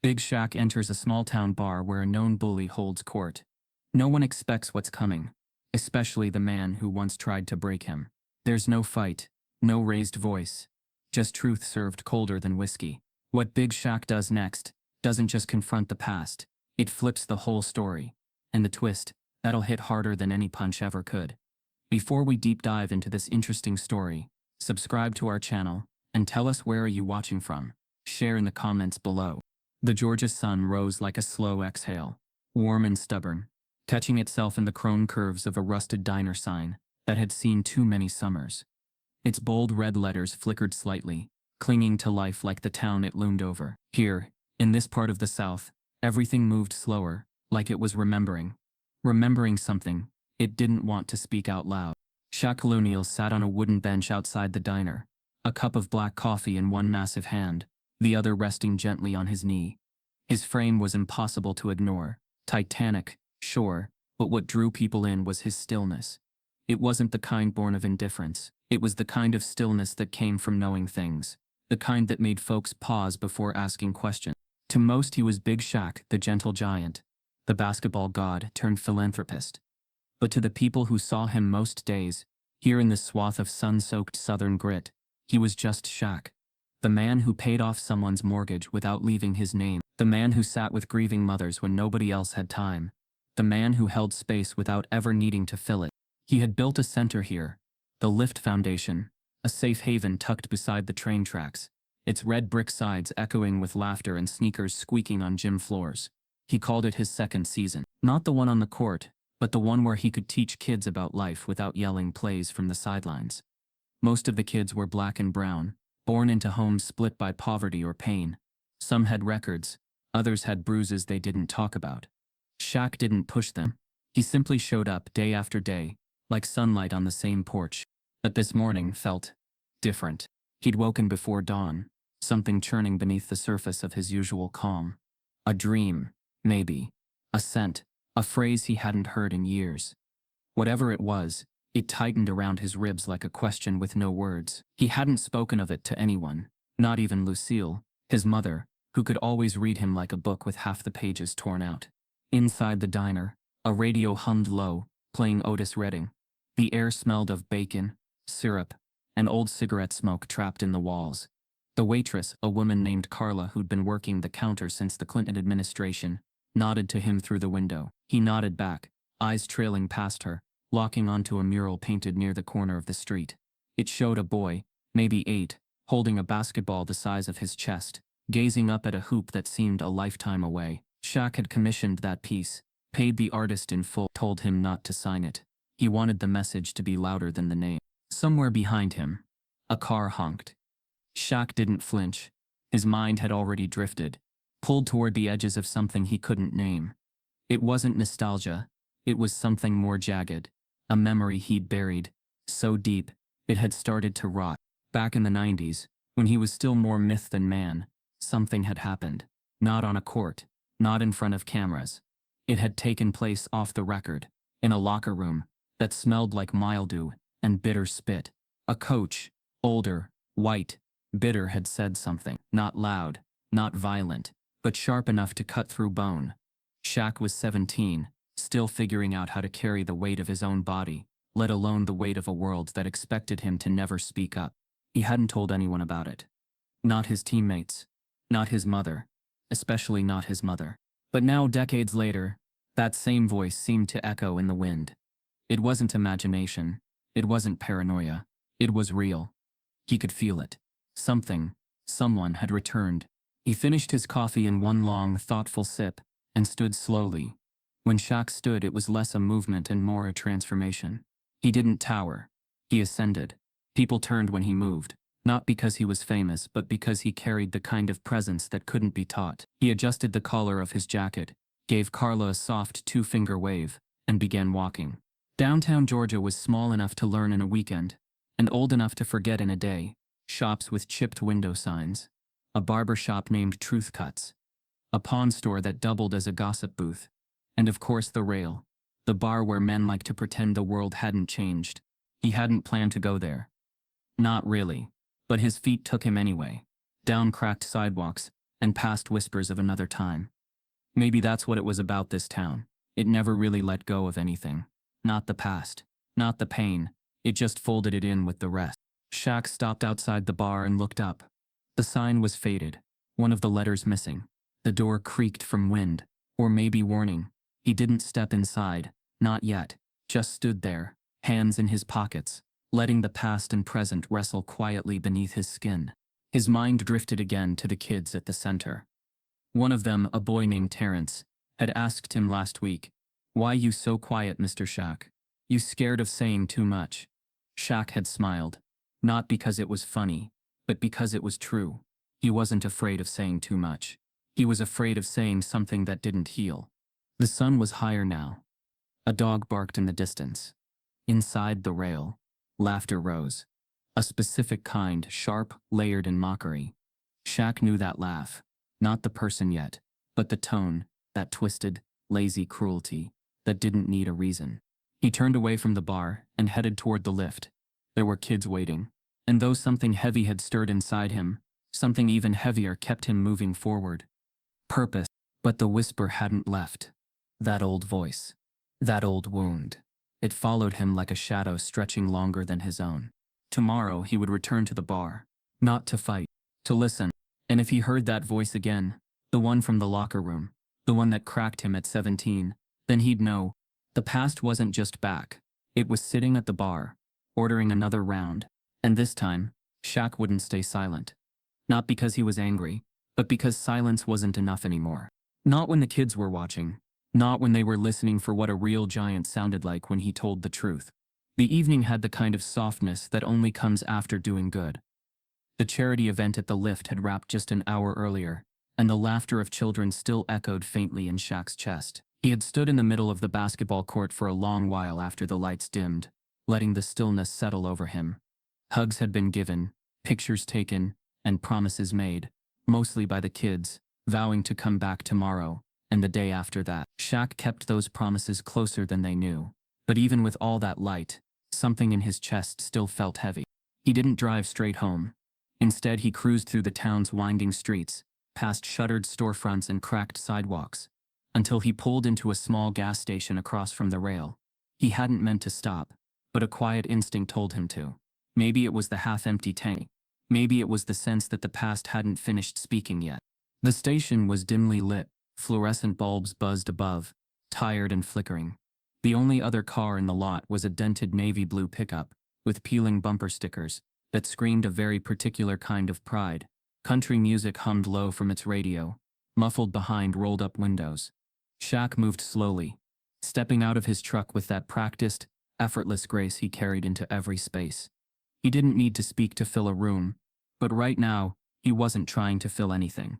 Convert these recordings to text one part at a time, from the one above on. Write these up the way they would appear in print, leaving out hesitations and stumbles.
Big Shaq enters a small-town bar where a known bully holds court. No one expects what's coming, especially the man who once tried to break him. There's no fight, no raised voice, just truth served colder than whiskey. What Big Shaq does next doesn't just confront the past, it flips the whole story. And the twist, that'll hit harder than any punch ever could. Before we deep dive into this interesting story, subscribe to our channel, and tell us where are you watching from. Share in the comments below. The Georgia sun rose like a slow exhale, warm and stubborn, catching itself in the chrome curves of a rusted diner sign that had seen too many summers. Its bold red letters flickered slightly, clinging to life like the town it loomed over. Here, in this part of the South, everything moved slower, like it was remembering something it didn't want to speak out loud. Shaq O'Neal sat on a wooden bench outside the diner, a cup of black coffee in one massive hand, the other resting gently on his knee. His frame was impossible to ignore, titanic, sure, but what drew people in was his stillness. It wasn't the kind born of indifference, it was the kind of stillness that came from knowing things, the kind that made folks pause before asking questions. To most he was Big Shaq, the gentle giant, the basketball god turned philanthropist. But to the people who saw him most days, here in this swath of sun-soaked southern grit, he was just Shaq. The man who paid off someone's mortgage without leaving his name. The man who sat with grieving mothers when nobody else had time. The man who held space without ever needing to fill it. He had built a center here, the Lift Foundation, a safe haven tucked beside the train tracks, its red brick sides echoing with laughter and sneakers squeaking on gym floors. He called it his second season. Not the one on the court, but the one where he could teach kids about life without yelling plays from the sidelines. Most of the kids were black and brown, born into homes split by poverty or pain. Some had records, others had bruises they didn't talk about. Shaq didn't push them. He simply showed up day after day, like sunlight on the same porch. But this morning felt different. He'd woken before dawn, something churning beneath the surface of his usual calm. A dream, maybe. A scent, a phrase he hadn't heard in years. Whatever it was, it tightened around his ribs like a question with no words. He hadn't spoken of it to anyone, not even Lucille, his mother, who could always read him like a book with half the pages torn out. Inside the diner, a radio hummed low, playing Otis Redding. The air smelled of bacon, syrup, and old cigarette smoke trapped in the walls. The waitress, a woman named Carla who'd been working the counter since the Clinton administration, nodded to him through the window. He nodded back, eyes trailing past her, locking onto a mural painted near the corner of the street. It showed a boy, maybe 8, holding a basketball the size of his chest, gazing up at a hoop that seemed a lifetime away. Shaq had commissioned that piece, paid the artist in full, told him not to sign it. He wanted the message to be louder than the name. Somewhere behind him, a car honked. Shaq didn't flinch. His mind had already drifted, pulled toward the edges of something he couldn't name. It wasn't nostalgia, it was something more jagged, a memory he'd buried, so deep, it had started to rot. Back in the 90s, when he was still more myth than man, something had happened. Not on a court, not in front of cameras. It had taken place off the record, in a locker room that smelled like mildew and bitter spit. A coach, older, white, bitter, had said something. Not loud, not violent, but sharp enough to cut through bone. Shaq was 17, still figuring out how to carry the weight of his own body, let alone the weight of a world that expected him to never speak up. He hadn't told anyone about it. Not his teammates. Not his mother. Especially not his mother. But now, decades later, that same voice seemed to echo in the wind. It wasn't imagination. It wasn't paranoia. It was real. He could feel it. Someone had returned. He finished his coffee in one long, thoughtful sip, and stood slowly. When Shaq stood, it was less a movement and more a transformation. He didn't tower. He ascended. People turned when he moved, not because he was famous, but because he carried the kind of presence that couldn't be taught. He adjusted the collar of his jacket, gave Carla a soft 2-finger wave, and began walking. Downtown Georgia was small enough to learn in a weekend, and old enough to forget in a day. Shops with chipped window signs. A barber shop named Truth Cuts. A pawn store that doubled as a gossip booth. And of course the Rail, the bar where men like to pretend the world hadn't changed. He hadn't planned to go there. Not really. But his feet took him anyway. Down cracked sidewalks, and past whispers of another time. Maybe that's what it was about this town. It never really let go of anything. Not the past. Not the pain. It just folded it in with the rest. Shaq stopped outside the bar and looked up. The sign was faded. One of the letters missing. The door creaked from wind. Or maybe warning. He didn't step inside. Not yet. Just stood there, hands in his pockets, letting the past and present wrestle quietly beneath his skin. His mind drifted again to the kids at the center. One of them, a boy named Terrence, had asked him last week, "Why you so quiet, Mr. Shaq? You scared of saying too much?" Shaq had smiled. Not because it was funny, but because it was true. He wasn't afraid of saying too much. He was afraid of saying something that didn't heal. The sun was higher now. A dog barked in the distance. Inside the rail, laughter rose. A specific kind, sharp, layered in mockery. Shaq knew that laugh. Not the person yet, but the tone, that twisted, lazy cruelty, that didn't need a reason. He turned away from the bar and headed toward the lift. There were kids waiting, and though something heavy had stirred inside him, something even heavier kept him moving forward. Purpose, but the whisper hadn't left. That old voice. That old wound. It followed him like a shadow stretching longer than his own. Tomorrow he would return to the bar. Not to fight, to listen. And if he heard that voice again, the one from the locker room, the one that cracked him at 17, then he'd know. The past wasn't just back. It was sitting at the bar, ordering another round. And this time, Shaq wouldn't stay silent. Not because he was angry, but because silence wasn't enough anymore. Not when the kids were watching. Not when they were listening for what a real giant sounded like when he told the truth. The evening had the kind of softness that only comes after doing good. The charity event at the lift had wrapped just an hour earlier, and the laughter of children still echoed faintly in Shaq's chest. He had stood in the middle of the basketball court for a long while after the lights dimmed, letting the stillness settle over him. Hugs had been given, pictures taken, and promises made, mostly by the kids, vowing to come back tomorrow, and the day after that. Shaq kept those promises closer than they knew. But even with all that light, something in his chest still felt heavy. He didn't drive straight home. Instead, he cruised through the town's winding streets, past shuttered storefronts and cracked sidewalks, until he pulled into a small gas station across from the rail. He hadn't meant to stop, but a quiet instinct told him to. Maybe it was the half-empty tank. Maybe it was the sense that the past hadn't finished speaking yet. The station was dimly lit. Fluorescent bulbs buzzed above, tired and flickering. The only other car in the lot was a dented navy blue pickup, with peeling bumper stickers, that screamed a very particular kind of pride. Country music hummed low from its radio, muffled behind rolled-up windows. Shaq moved slowly, stepping out of his truck with that practiced, effortless grace he carried into every space. He didn't need to speak to fill a room, but right now, he wasn't trying to fill anything.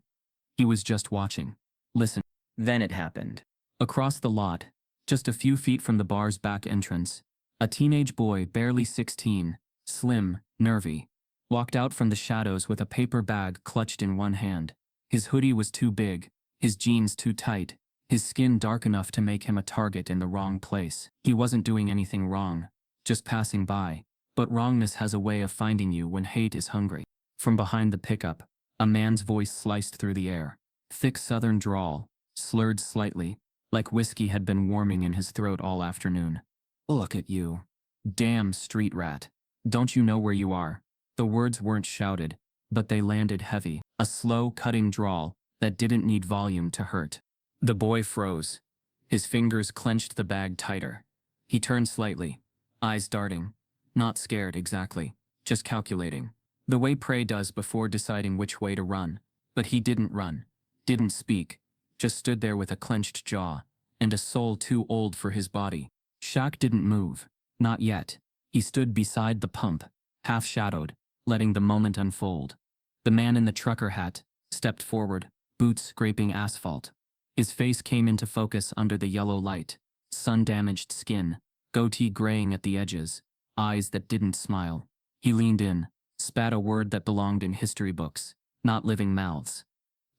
He was just watching. Listen. Then it happened. Across the lot, just a few feet from the bar's back entrance, a teenage boy, barely 16, slim, nervy, walked out from the shadows with a paper bag clutched in one hand. His hoodie was too big, his jeans too tight, his skin dark enough to make him a target in the wrong place. He wasn't doing anything wrong, just passing by, but wrongness has a way of finding you when hate is hungry. From behind the pickup, a man's voice sliced through the air. Thick southern drawl, slurred slightly, like whiskey had been warming in his throat all afternoon. "Look at you. Damn street rat. Don't you know where you are?" The words weren't shouted, but they landed heavy. A slow, cutting drawl that didn't need volume to hurt. The boy froze. His fingers clenched the bag tighter. He turned slightly, eyes darting. Not scared exactly, just calculating. The way prey does before deciding which way to run. But he didn't run. Didn't speak, just stood there with a clenched jaw, and a soul too old for his body. Shaq didn't move, not yet. He stood beside the pump, half-shadowed, letting the moment unfold. The man in the trucker hat stepped forward, boots scraping asphalt. His face came into focus under the yellow light, sun-damaged skin, goatee graying at the edges, eyes that didn't smile. He leaned in, spat a word that belonged in history books, not living mouths.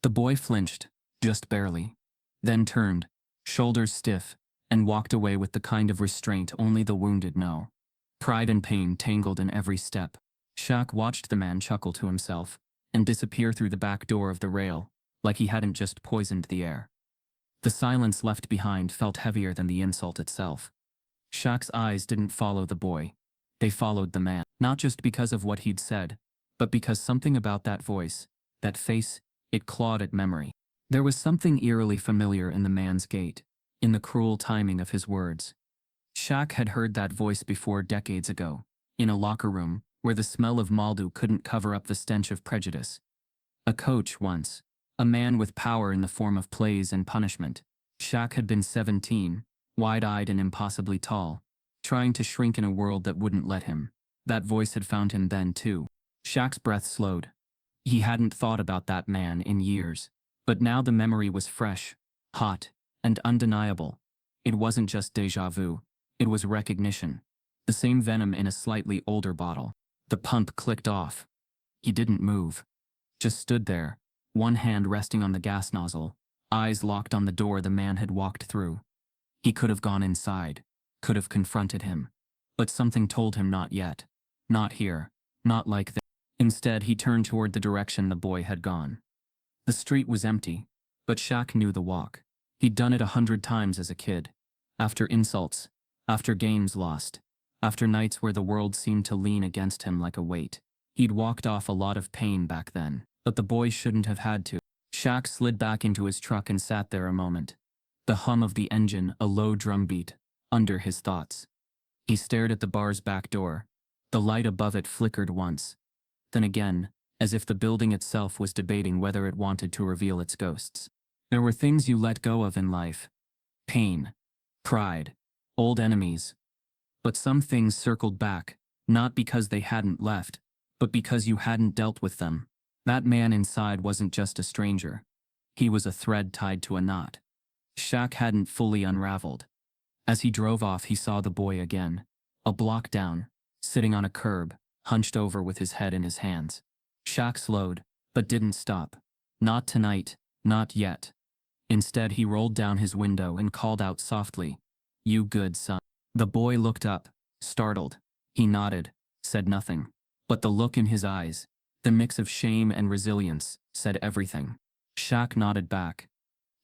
The boy flinched, just barely, then turned, shoulders stiff, and walked away with the kind of restraint only the wounded know. Pride and pain tangled in every step. Shaq watched the man chuckle to himself and disappear through the back door of the rail, like he hadn't just poisoned the air. The silence left behind felt heavier than the insult itself. Shaq's eyes didn't follow the boy. They followed the man, not just because of what he'd said, but because something about that voice, that face, it clawed at memory. There was something eerily familiar in the man's gait, in the cruel timing of his words. Shaq had heard that voice before decades ago, in a locker room, where the smell of Maldu couldn't cover up the stench of prejudice. A coach once, a man with power in the form of plays and punishment. Shaq had been 17, wide-eyed and impossibly tall, trying to shrink in a world that wouldn't let him. That voice had found him then too. Shaq's breath slowed. He hadn't thought about that man in years. But now the memory was fresh, hot, and undeniable. It wasn't just déjà vu. It was recognition. The same venom in a slightly older bottle. The pump clicked off. He didn't move. Just stood there, one hand resting on the gas nozzle, eyes locked on the door the man had walked through. He could have gone inside, could have confronted him. But something told him not yet. Not here. Not like this. Instead, he turned toward the direction the boy had gone. The street was empty, but Shaq knew the walk. He'd done it 100 times as a kid. After insults, after games lost, after nights where the world seemed to lean against him like a weight. He'd walked off a lot of pain back then, but the boy shouldn't have had to. Shaq slid back into his truck and sat there a moment. The hum of the engine, a low drumbeat, under his thoughts. He stared at the bar's back door. The light above it flickered once. Then again, as if the building itself was debating whether it wanted to reveal its ghosts. There were things you let go of in life. Pain, pride, old enemies. But some things circled back, not because they hadn't left, but because you hadn't dealt with them. That man inside wasn't just a stranger. He was a thread tied to a knot. Shaq hadn't fully unraveled. As he drove off, he saw the boy again, a block down, sitting on a curb, hunched over with his head in his hands. Shaq slowed, but didn't stop. Not tonight, not yet. Instead, he rolled down his window and called out softly, "You good son." The boy looked up, startled. He nodded, said nothing. But the look in his eyes, the mix of shame and resilience, said everything. Shaq nodded back.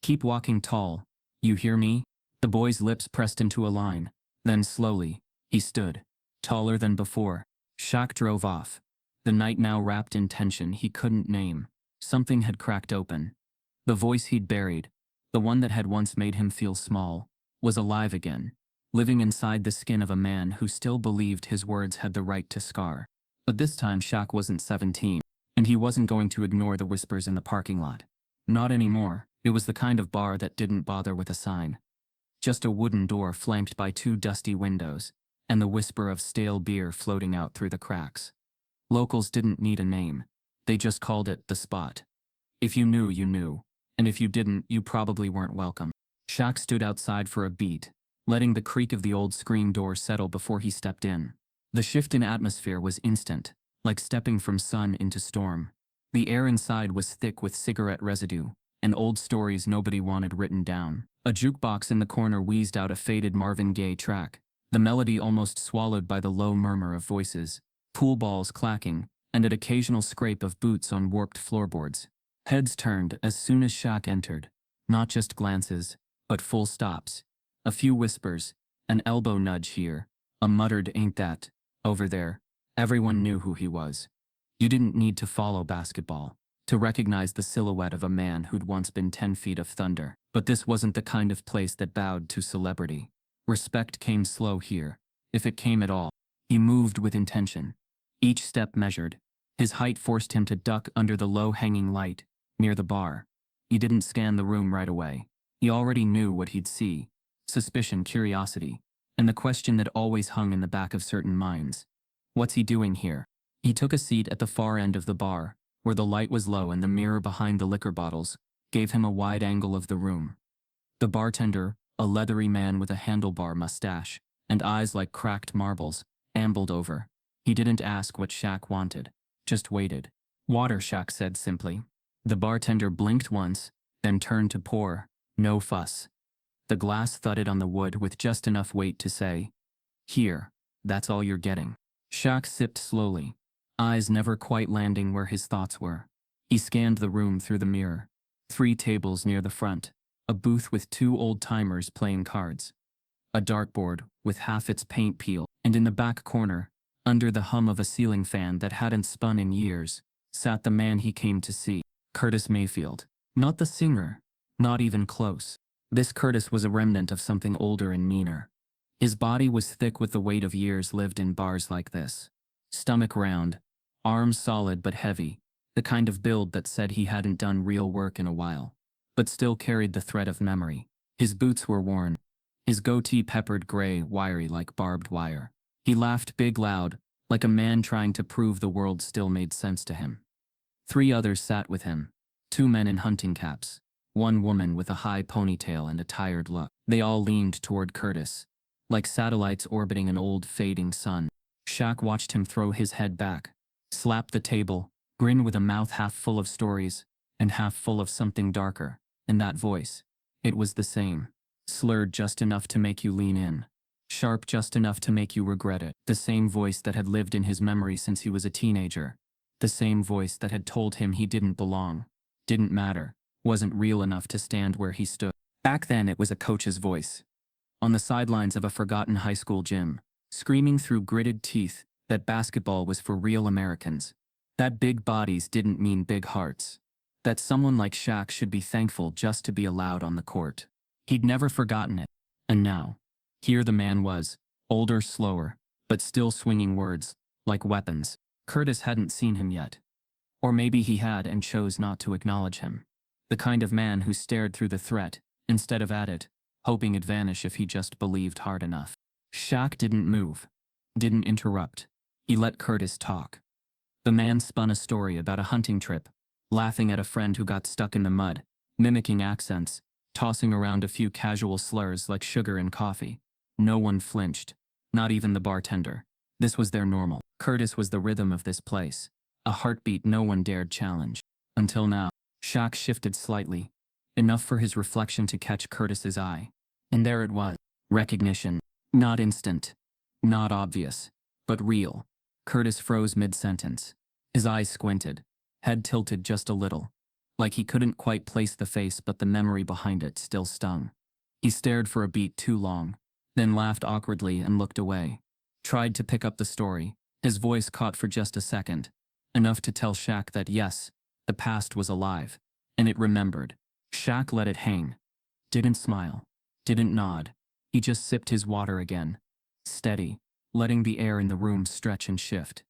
"Keep walking tall. You hear me?" The boy's lips pressed into a line. Then slowly, he stood, taller than before. Shaq drove off. The night now wrapped in tension he couldn't name. Something had cracked open. The voice he'd buried, the one that had once made him feel small, was alive again, living inside the skin of a man who still believed his words had the right to scar. But this time Shaq wasn't 17, and he wasn't going to ignore the whispers in the parking lot. Not anymore. It was the kind of bar that didn't bother with a sign. Just a wooden door flanked by 2 dusty windows, and the whisper of stale beer floating out through the cracks. Locals didn't need a name. They just called it the spot. If you knew, you knew. And if you didn't, you probably weren't welcome. Shaq stood outside for a beat, letting the creak of the old screen door settle before he stepped in. The shift in atmosphere was instant, like stepping from sun into storm. The air inside was thick with cigarette residue, and old stories nobody wanted written down. A jukebox in the corner wheezed out a faded Marvin Gaye track, the melody almost swallowed by the low murmur of voices. Pool balls clacking, and an occasional scrape of boots on warped floorboards. Heads turned as soon as Shaq entered. Not just glances, but full stops. A few whispers, an elbow nudge here, a muttered "ain't that" over there. Everyone knew who he was. You didn't need to follow basketball to recognize the silhouette of a man who'd once been 10 feet of thunder. But this wasn't the kind of place that bowed to celebrity. Respect came slow here, if it came at all. He moved with intention. Each step measured. His height forced him to duck under the low-hanging light, near the bar. He didn't scan the room right away. He already knew what he'd see. Suspicion, curiosity, and the question that always hung in the back of certain minds. What's he doing here? He took a seat at the far end of the bar, where the light was low and the mirror behind the liquor bottles gave him a wide angle of the room. The bartender, a leathery man with a handlebar mustache and eyes like cracked marbles, ambled over. He didn't ask what Shaq wanted, just waited. "Water," Shaq said simply. The bartender blinked once, then turned to pour. No fuss. The glass thudded on the wood with just enough weight to say, "Here, that's all you're getting." Shaq sipped slowly, eyes never quite landing where his thoughts were. He scanned the room through the mirror. 3 tables near the front, a booth with 2 old-timers playing cards, a dartboard with half its paint peeled, and in the back corner, under the hum of a ceiling fan that hadn't spun in years, sat the man he came to see, Curtis Mayfield. Not the singer, not even close. This Curtis was a remnant of something older and meaner. His body was thick with the weight of years lived in bars like this. Stomach round, arms solid but heavy, the kind of build that said he hadn't done real work in a while, but still carried the thread of memory. His boots were worn, his goatee peppered gray, wiry like barbed wire. He laughed big loud, like a man trying to prove the world still made sense to him. 3 others sat with him, 2 men in hunting caps, 1 woman with a high ponytail and a tired look. They all leaned toward Curtis, like satellites orbiting an old, fading sun. Shaq watched him throw his head back, slap the table, grin with a mouth half full of stories, and half full of something darker. And that voice, it was the same. Slurred just enough to make you lean in. Sharp just enough to make you regret it. The same voice that had lived in his memory since he was a teenager. The same voice that had told him he didn't belong, didn't matter, wasn't real enough to stand where he stood. Back then it was a coach's voice, on the sidelines of a forgotten high school gym, screaming through gritted teeth that basketball was for real Americans, that big bodies didn't mean big hearts, that someone like Shaq should be thankful just to be allowed on the court. He'd never forgotten it, and now, here the man was, older, slower, but still swinging words, like weapons. Curtis hadn't seen him yet. Or maybe he had and chose not to acknowledge him. The kind of man who stared through the threat, instead of at it, hoping it'd vanish if he just believed hard enough. Shaq didn't move, didn't interrupt. He let Curtis talk. The man spun a story about a hunting trip, laughing at a friend who got stuck in the mud, mimicking accents, tossing around a few casual slurs like sugar in coffee. No one flinched, not even the bartender. This was their normal. Curtis was the rhythm of this place, a heartbeat no one dared challenge. Until now, Shaq shifted slightly, enough for his reflection to catch Curtis's eye. And there it was, recognition. Not instant, not obvious, but real. Curtis froze mid-sentence. His eyes squinted, head tilted just a little, like he couldn't quite place the face but the memory behind it still stung. He stared for a beat too long, then laughed awkwardly and looked away. Tried to pick up the story. His voice caught for just a second, enough to tell Shaq that yes, the past was alive, and it remembered. Shaq let it hang. Didn't smile, didn't nod. He just sipped his water again, steady, letting the air in the room stretch and shift.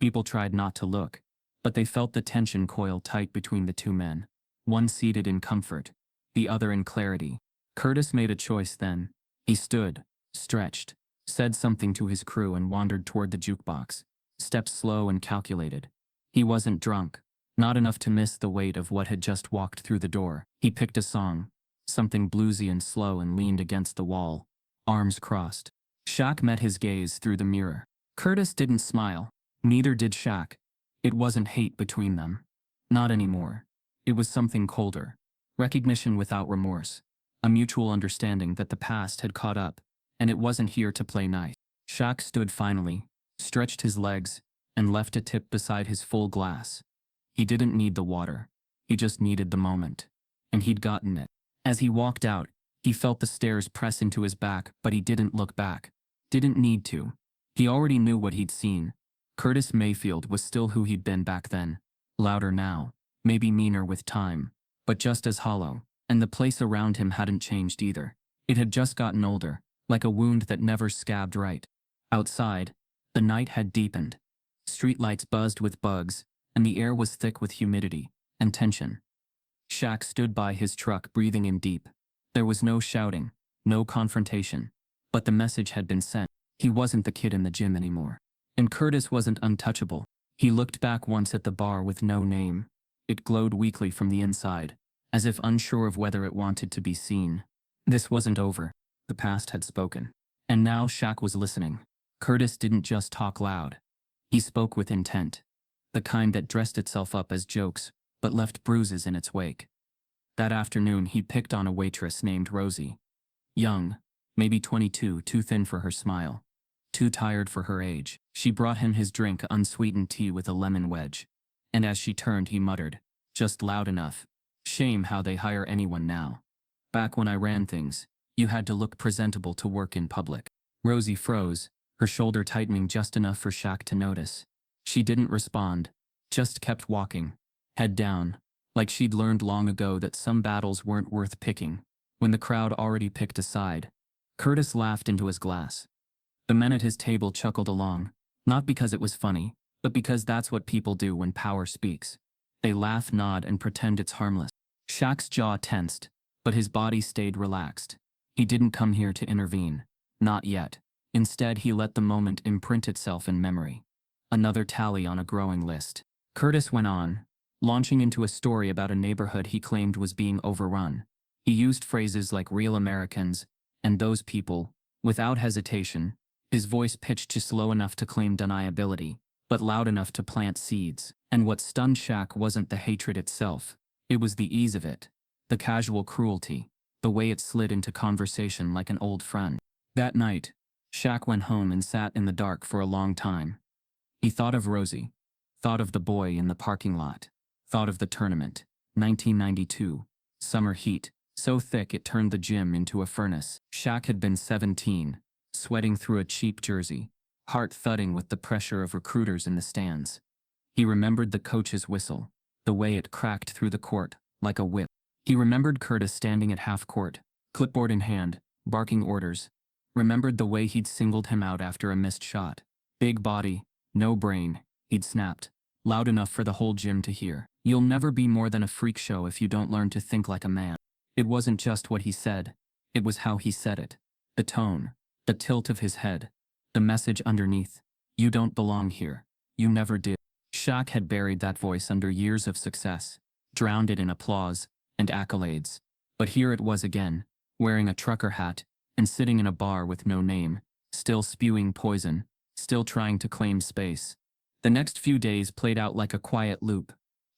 People tried not to look, but they felt the tension coil tight between the 2 men, one seated in comfort, the other in clarity. Curtis made a choice then. He stood, stretched, said something to his crew and wandered toward the jukebox, steps slow and calculated. He wasn't drunk, not enough to miss the weight of what had just walked through the door. He picked a song, something bluesy and slow, and leaned against the wall, arms crossed. Shaq met his gaze through the mirror. Curtis didn't smile, neither did Shaq. It wasn't hate between them. Not anymore. It was something colder. Recognition without remorse. A mutual understanding that the past had caught up, and it wasn't here to play nice. Shaq stood finally, stretched his legs, and left a tip beside his full glass. He didn't need the water. He just needed the moment. And he'd gotten it. As he walked out, he felt the stairs press into his back, but he didn't look back. Didn't need to. He already knew what he'd seen. Curtis Mayfield was still who he'd been back then. Louder now, maybe meaner with time, but just as hollow. And the place around him hadn't changed either. It had just gotten older, like a wound that never scabbed right. Outside, the night had deepened. Streetlights buzzed with bugs, and the air was thick with humidity and tension. Shaq stood by his truck, breathing in deep. There was no shouting, no confrontation, but the message had been sent. He wasn't the kid in the gym anymore. And Curtis wasn't untouchable. He looked back once at the bar with no name. It glowed weakly from the inside, as if unsure of whether it wanted to be seen. This wasn't over. The past had spoken. And now Shaq was listening. Curtis didn't just talk loud. He spoke with intent. The kind that dressed itself up as jokes, but left bruises in its wake. That afternoon he picked on a waitress named Rosie. Young, maybe 22, too thin for her smile. Too tired for her age. She brought him his drink, unsweetened tea with a lemon wedge. And as she turned he muttered, just loud enough, Shame how they hire anyone now. Back when I ran things, you had to look presentable to work in public. Rosie froze, her shoulder tightening just enough for Shaq to notice. She didn't respond, just kept walking, head down, like she'd learned long ago that some battles weren't worth picking, when the crowd already picked a side. Curtis laughed into his glass. The men at his table chuckled along, not because it was funny, but because that's what people do when power speaks. They laugh, nod, and pretend it's harmless. Shaq's jaw tensed, but his body stayed relaxed. He didn't come here to intervene. Not yet. Instead, he let the moment imprint itself in memory. Another tally on a growing list. Curtis went on, launching into a story about a neighborhood he claimed was being overrun. He used phrases like real Americans and those people, without hesitation, his voice pitched just low enough to claim deniability, but loud enough to plant seeds. And what stunned Shaq wasn't the hatred itself, it was the ease of it, the casual cruelty, the way it slid into conversation like an old friend. That night, Shaq went home and sat in the dark for a long time. He thought of Rosie, thought of the boy in the parking lot, thought of the tournament, 1992, summer heat, so thick it turned the gym into a furnace. Shaq had been 17, sweating through a cheap jersey, heart thudding with the pressure of recruiters in the stands. He remembered the coach's whistle, the way it cracked through the court, like a whip. He remembered Curtis standing at half court, clipboard in hand, barking orders. Remembered the way he'd singled him out after a missed shot. Big body, no brain, he'd snapped, loud enough for the whole gym to hear. You'll never be more than a freak show if you don't learn to think like a man. It wasn't just what he said, it was how he said it. The tone, the tilt of his head, the message underneath. You don't belong here. You never did. Shaq had buried that voice under years of success, drowned it in applause and accolades. But here it was again, wearing a trucker hat and sitting in a bar with no name, still spewing poison, still trying to claim space. The next few days played out like a quiet loop.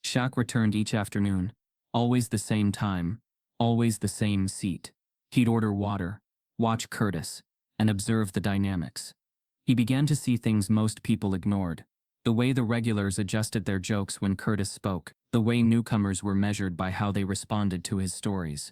Shaq returned each afternoon, always the same time, always the same seat. He'd order water, watch Curtis, and observe the dynamics. He began to see things most people ignored. The way the regulars adjusted their jokes when Curtis spoke, the way newcomers were measured by how they responded to his stories.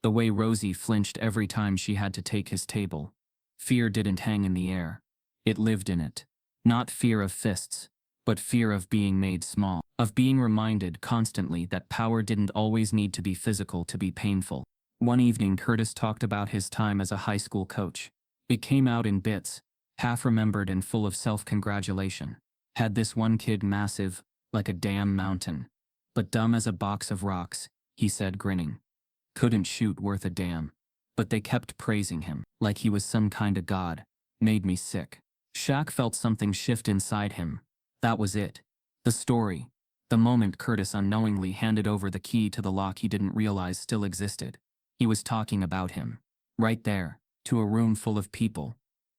The way Rosie flinched every time she had to take his table. Fear didn't hang in the air. It lived in it. Not fear of fists, but fear of being made small, of being reminded constantly that power didn't always need to be physical to be painful. One evening, Curtis talked about his time as a high school coach. It came out in bits, half remembered and full of self-congratulation. Had this one kid massive, like a damn mountain, but dumb as a box of rocks, he said, grinning. Couldn't shoot worth a damn. But they kept praising him, like he was some kind of god. Made me sick. Shaq felt something shift inside him. That was it. The story. The moment Curtis unknowingly handed over the key to the lock he didn't realize still existed. He was talking about him. Right there, to a room full of people.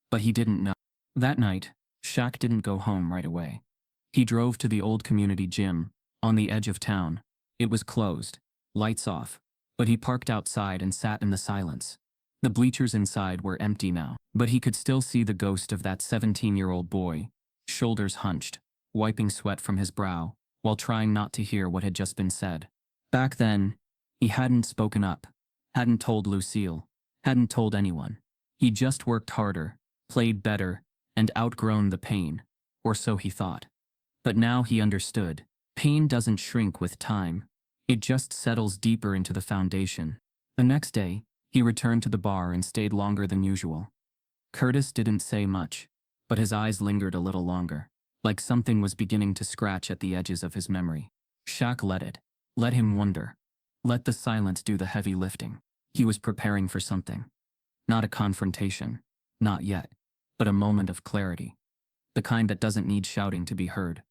But he didn't know. That night, Shaq didn't go home right away. He drove to the old community gym, on the edge of town. It was closed, lights off, but he parked outside and sat in the silence. The bleachers inside were empty now, but he could still see the ghost of that 17-year-old boy, shoulders hunched, wiping sweat from his brow, while trying not to hear what had just been said. Back then, he hadn't spoken up, hadn't told Lucille, hadn't told anyone. He just worked harder, played better, and outgrown the pain, or so he thought. But now he understood. Pain doesn't shrink with time. It just settles deeper into the foundation. The next day, he returned to the bar and stayed longer than usual. Curtis didn't say much, but his eyes lingered a little longer, like something was beginning to scratch at the edges of his memory. Shaq let it. Let him wonder. Let the silence do the heavy lifting. He was preparing for something. Not a confrontation. Not yet. But a moment of clarity. The kind that doesn't need shouting to be heard.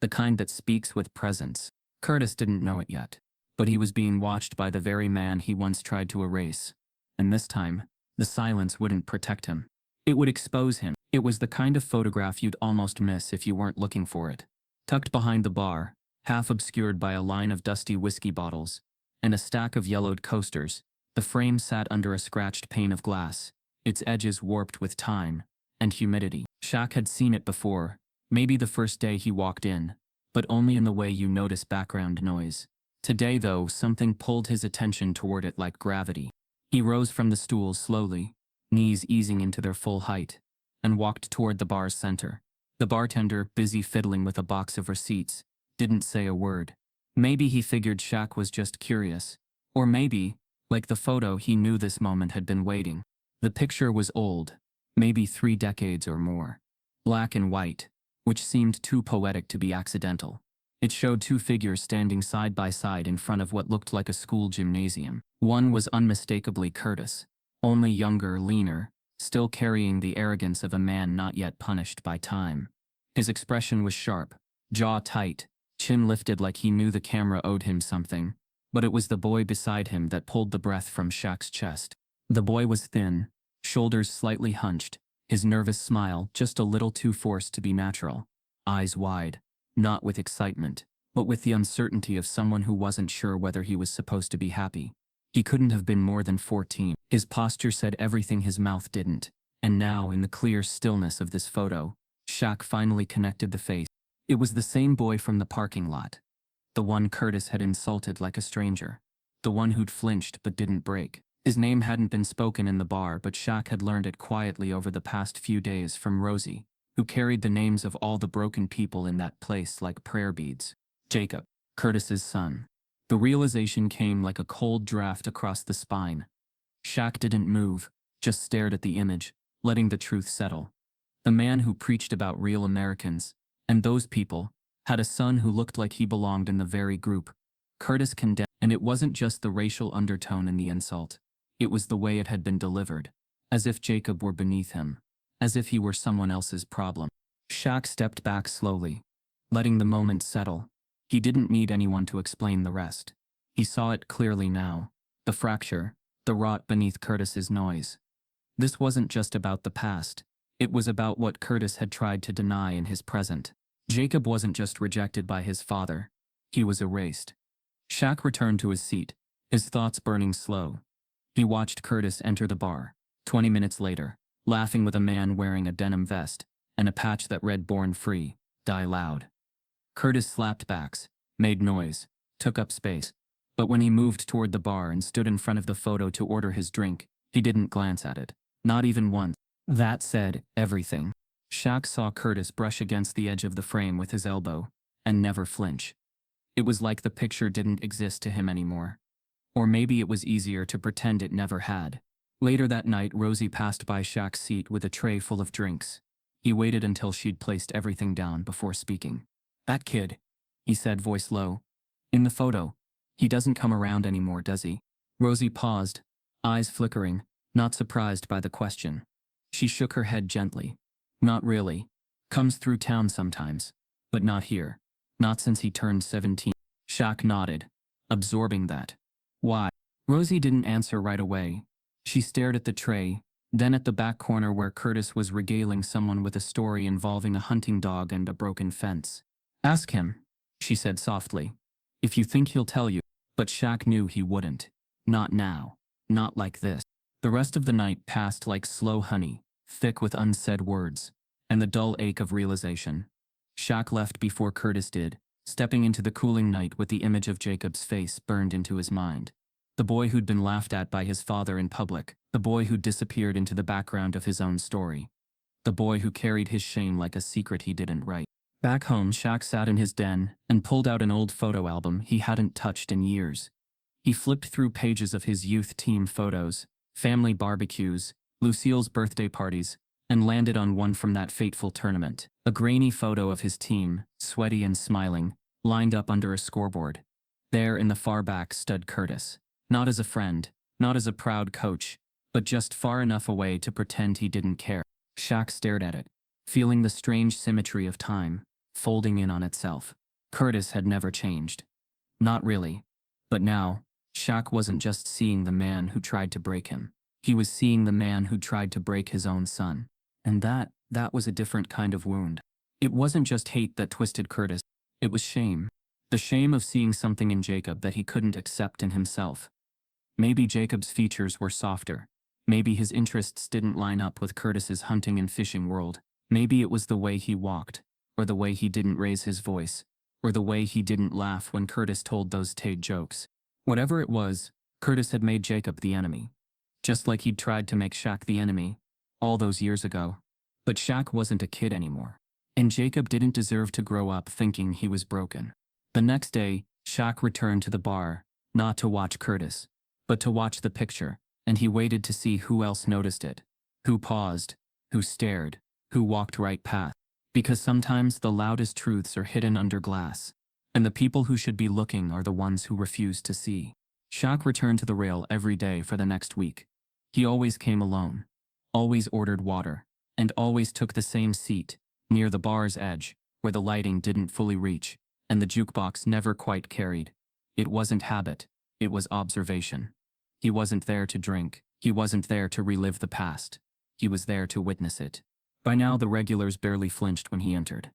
The kind that speaks with presence. Curtis didn't know it yet, but he was being watched by the very man he once tried to erase. And this time, the silence wouldn't protect him. It would expose him. It was the kind of photograph you'd almost miss if you weren't looking for it. Tucked behind the bar, half obscured by a line of dusty whiskey bottles, and a stack of yellowed coasters, the frame sat under a scratched pane of glass, its edges warped with time and humidity. Shaq had seen it before, maybe the first day he walked in, but only in the way you notice background noise. Today, though, something pulled his attention toward it like gravity. He rose from the stool slowly, knees easing into their full height, and walked toward the bar's center. The bartender, busy fiddling with a box of receipts, didn't say a word. Maybe he figured Shaq was just curious. Or maybe, like the photo, he knew this moment had been waiting. The picture was old, maybe 3 decades or more. Black and white, which seemed too poetic to be accidental. It showed 2 figures standing side by side in front of what looked like a school gymnasium. One was unmistakably Curtis, only younger, leaner, still carrying the arrogance of a man not yet punished by time. His expression was sharp, jaw tight, chin lifted like he knew the camera owed him something. But it was the boy beside him that pulled the breath from Shaq's chest. The boy was thin, shoulders slightly hunched, his nervous smile just a little too forced to be natural. Eyes wide, not with excitement, but with the uncertainty of someone who wasn't sure whether he was supposed to be happy. He couldn't have been more than 14. His posture said everything his mouth didn't. And now, in the clear stillness of this photo, Shaq finally connected the face. It was the same boy from the parking lot. The one Curtis had insulted like a stranger. The one who'd flinched but didn't break. His name hadn't been spoken in the bar, but Shaq had learned it quietly over the past few days from Rosie, who carried the names of all the broken people in that place like prayer beads. Jacob, Curtis's son. The realization came like a cold draft across the spine. Shaq didn't move, just stared at the image, letting the truth settle. The man who preached about real Americans, and those people, had a son who looked like he belonged in the very group. Curtis condemned, and it wasn't just the racial undertone in the insult. It was the way it had been delivered, as if Jacob were beneath him, as if he were someone else's problem. Shaq stepped back slowly, letting the moment settle. He didn't need anyone to explain the rest. He saw it clearly now, the fracture, the rot beneath Curtis's noise. This wasn't just about the past. It was about what Curtis had tried to deny in his present. Jacob wasn't just rejected by his father. He was erased. Shaq returned to his seat, his thoughts burning slow. He watched Curtis enter the bar, 20 minutes later, laughing with a man wearing a denim vest and a patch that read "Born Free, Die Loud." Curtis slapped backs, made noise, took up space. But when he moved toward the bar and stood in front of the photo to order his drink, he didn't glance at it. Not even once. That said everything. Shaq saw Curtis brush against the edge of the frame with his elbow, and never flinch. It was like the picture didn't exist to him anymore. Or maybe it was easier to pretend it never had. Later that night, Rosie passed by Shaq's seat with a tray full of drinks. He waited until she'd placed everything down before speaking. "That kid," he said, voice low. "In the photo. He doesn't come around anymore, does he?" Rosie paused, eyes flickering, not surprised by the question. She shook her head gently. "Not really. Comes through town sometimes. But not here. Not since he turned 17. Shaq nodded, absorbing that. "Why?" Rosie didn't answer right away. She stared at the tray, then at the back corner where Curtis was regaling someone with a story involving a hunting dog and a broken fence. "Ask him," she said softly. "If you think he'll tell you." But Shaq knew he wouldn't. Not now. Not like this. The rest of the night passed like slow honey, thick with unsaid words, and the dull ache of realization. Shaq left before Curtis did, stepping into the cooling night with the image of Jacob's face burned into his mind. The boy who'd been laughed at by his father in public, the boy who disappeared into the background of his own story. The boy who carried his shame like a secret he didn't write. Back home, Shaq sat in his den and pulled out an old photo album he hadn't touched in years. He flipped through pages of his youth team photos, family barbecues, Lucille's birthday parties, and landed on one from that fateful tournament. A grainy photo of his team, sweaty and smiling, lined up under a scoreboard. There in the far back stood Curtis. Not as a friend, not as a proud coach, but just far enough away to pretend he didn't care. Shaq stared at it, feeling the strange symmetry of time, folding in on itself. Curtis had never changed. Not really. But now, Shaq wasn't just seeing the man who tried to break him. He was seeing the man who tried to break his own son. And that was a different kind of wound. It wasn't just hate that twisted Curtis. It was shame. The shame of seeing something in Jacob that he couldn't accept in himself. Maybe Jacob's features were softer. Maybe his interests didn't line up with Curtis's hunting and fishing world. Maybe it was the way he walked, or the way he didn't raise his voice, or the way he didn't laugh when Curtis told those Tate jokes. Whatever it was, Curtis had made Jacob the enemy. Just like he'd tried to make Shaq the enemy all those years ago. But Shaq wasn't a kid anymore. And Jacob didn't deserve to grow up thinking he was broken. The next day, Shaq returned to the bar, not to watch Curtis, but to watch the picture, and he waited to see who else noticed it. Who paused, who stared, who walked right past. Because sometimes the loudest truths are hidden under glass, and the people who should be looking are the ones who refuse to see. Shaq returned to the rail every day for the next week. He always came alone, always ordered water, and always took the same seat, near the bar's edge, where the lighting didn't fully reach, and the jukebox never quite carried. It wasn't habit, it was observation. He wasn't there to drink, he wasn't there to relive the past. He was there to witness it. By now the regulars barely flinched when he entered.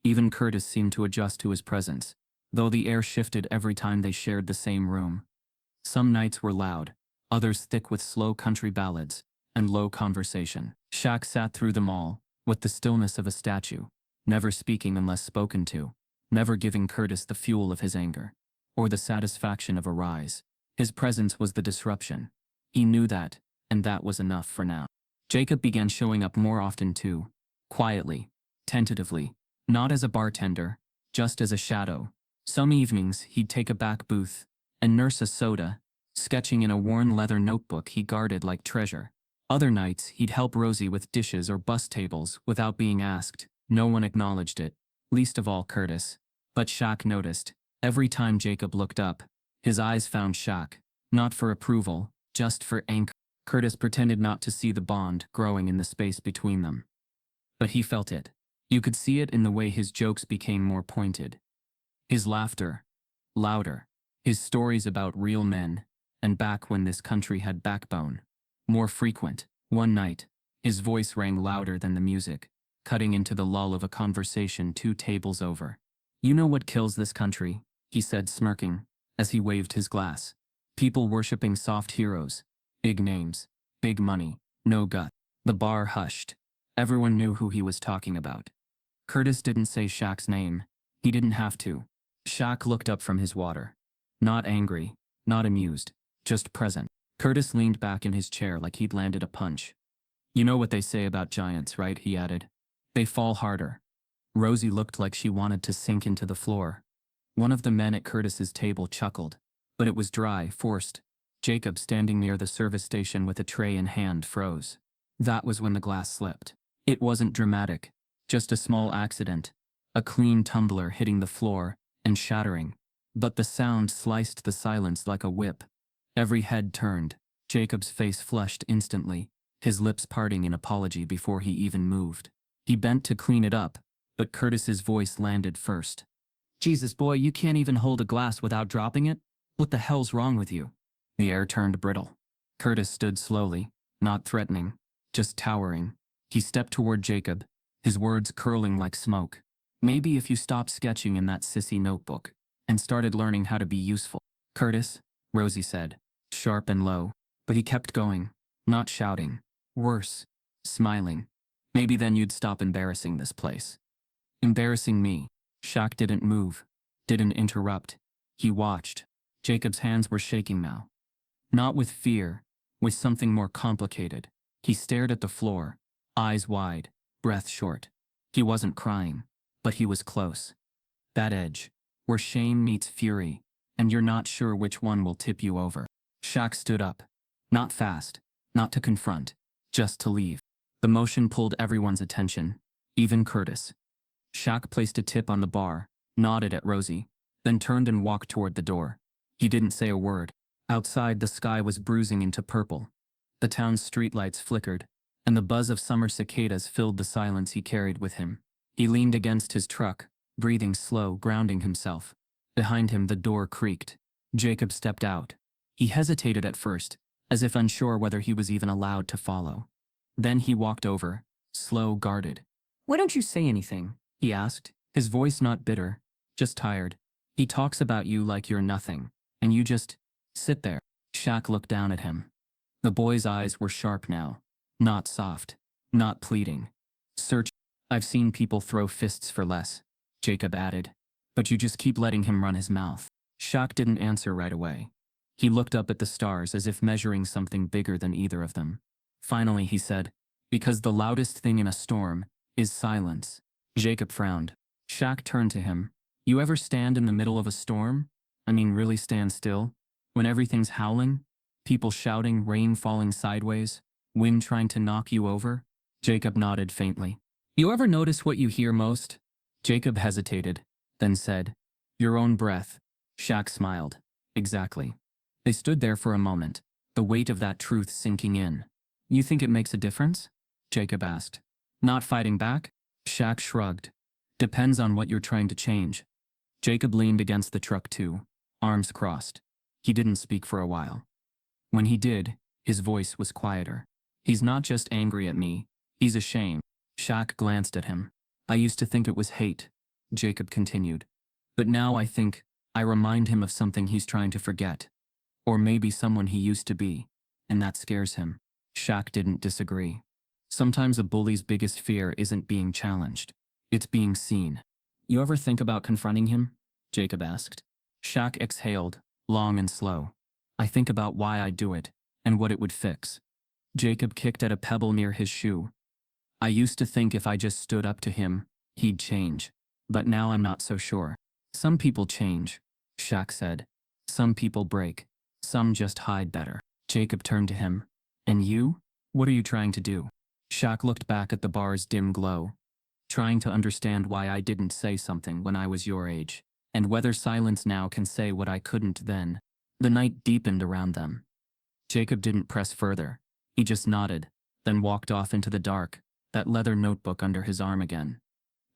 Even Curtis seemed to adjust to his presence, though the air shifted every time they shared the same room. Some nights were loud, others thick with slow country ballads and low conversation. Shaq sat through them all, with the stillness of a statue, never speaking unless spoken to, never giving Curtis the fuel of his anger, or the satisfaction of a rise. His presence was the disruption. He knew that, and that was enough for now. Jacob began showing up more often too, quietly, tentatively, not as a bartender, just as a shadow. Some evenings he'd take a back booth and nurse a soda, sketching in a worn leather notebook he guarded like treasure. Other nights he'd help Rosie with dishes or bus tables without being asked. No one acknowledged it, least of all Curtis. But Shaq noticed. Every time Jacob looked up, his eyes found Shaq, not for approval, just for anchor. Curtis pretended not to see the bond growing in the space between them. But he felt it. You could see it in the way his jokes became more pointed. His laughter, louder. His stories about real men, and back when this country had backbone, more frequent. One night, his voice rang louder than the music, cutting into the lull of a conversation 2 tables over. "You know what kills this country?" he said, smirking, as he waved his glass. "People worshipping soft heroes. Big names, big money, no gut." The bar hushed. Everyone knew who he was talking about. Curtis didn't say Shaq's name. He didn't have to. Shaq looked up from his water. Not angry, not amused, just present. Curtis leaned back in his chair like he'd landed a punch. "You know what they say about giants, right?" he added. "They fall harder." Rosie looked like she wanted to sink into the floor. One of the men at Curtis's table chuckled, but it was dry, forced. Jacob, standing near the service station with a tray in hand, froze. That was when the glass slipped. It wasn't dramatic, just a small accident, a clean tumbler hitting the floor and shattering. But the sound sliced the silence like a whip. Every head turned. Jacob's face flushed instantly, his lips parting in apology before he even moved. He bent to clean it up, but Curtis's voice landed first. "Jesus, boy, you can't even hold a glass without dropping it? What the hell's wrong with you?" The air turned brittle. Curtis stood slowly, not threatening, just towering. He stepped toward Jacob, his words curling like smoke. "Maybe if you stopped sketching in that sissy notebook and started learning how to be useful." "Curtis," Rosie said, sharp and low, but he kept going, not shouting. Worse, smiling. "Maybe then you'd stop embarrassing this place." "Embarrassing me." Shaq didn't move, didn't interrupt. He watched. Jacob's hands were shaking now. Not with fear, with something more complicated. He stared at the floor, eyes wide, breath short. He wasn't crying, but he was close. That edge, where shame meets fury, and you're not sure which one will tip you over. Shaq stood up. Not fast, not to confront, just to leave. The motion pulled everyone's attention, even Curtis. Shaq placed a tip on the bar, nodded at Rosie, then turned and walked toward the door. He didn't say a word. Outside, the sky was bruising into purple. The town's streetlights flickered, and the buzz of summer cicadas filled the silence he carried with him. He leaned against his truck, breathing slow, grounding himself. Behind him, the door creaked. Jacob stepped out. He hesitated at first, as if unsure whether he was even allowed to follow. Then he walked over, slow, guarded. "Why don't you say anything?" he asked, his voice not bitter, just tired. "He talks about you like you're nothing, and you just sit there." Shaq looked down at him. The boy's eyes were sharp now, not soft, not pleading. "Search." "I've seen people throw fists for less," Jacob added. But you just keep letting him run his mouth. Shaq didn't answer right away. He looked up at the stars as if measuring something bigger than either of them. Finally, he said, "Because the loudest thing in a storm is silence." Jacob frowned. Shaq turned to him. "You ever stand in the middle of a storm? I mean, really stand still? When everything's howling? People shouting, rain falling sideways, wind trying to knock you over?" Jacob nodded faintly. "You ever notice what you hear most?" Jacob hesitated, then said, "Your own breath." Shaq smiled. "Exactly." They stood there for a moment, the weight of that truth sinking in. "You think it makes a difference?" Jacob asked. "Not fighting back?" Shaq shrugged. "Depends on what you're trying to change." Jacob leaned against the truck too, arms crossed. He didn't speak for a while. When he did, his voice was quieter. "He's not just angry at me, he's ashamed." Shaq glanced at him. "I used to think it was hate," Jacob continued. "But now I remind him of something he's trying to forget. Or maybe someone he used to be. And that scares him." Shaq didn't disagree. Sometimes a bully's biggest fear isn't being challenged. It's being seen. "You ever think about confronting him?" Jacob asked. Shaq exhaled, long and slow. "I think about why I do it, and what it would fix." Jacob kicked at a pebble near his shoe. "I used to think if I just stood up to him, he'd change. But now I'm not so sure." "Some people change," Shaq said. "Some people break. Some just hide better." Jacob turned to him. "And you? What are you trying to do?" Shaq looked back at the bar's dim glow. "Trying to understand why I didn't say something when I was your age, and whether silence now can say what I couldn't then." The night deepened around them. Jacob didn't press further. He just nodded, then walked off into the dark, that leather notebook under his arm again.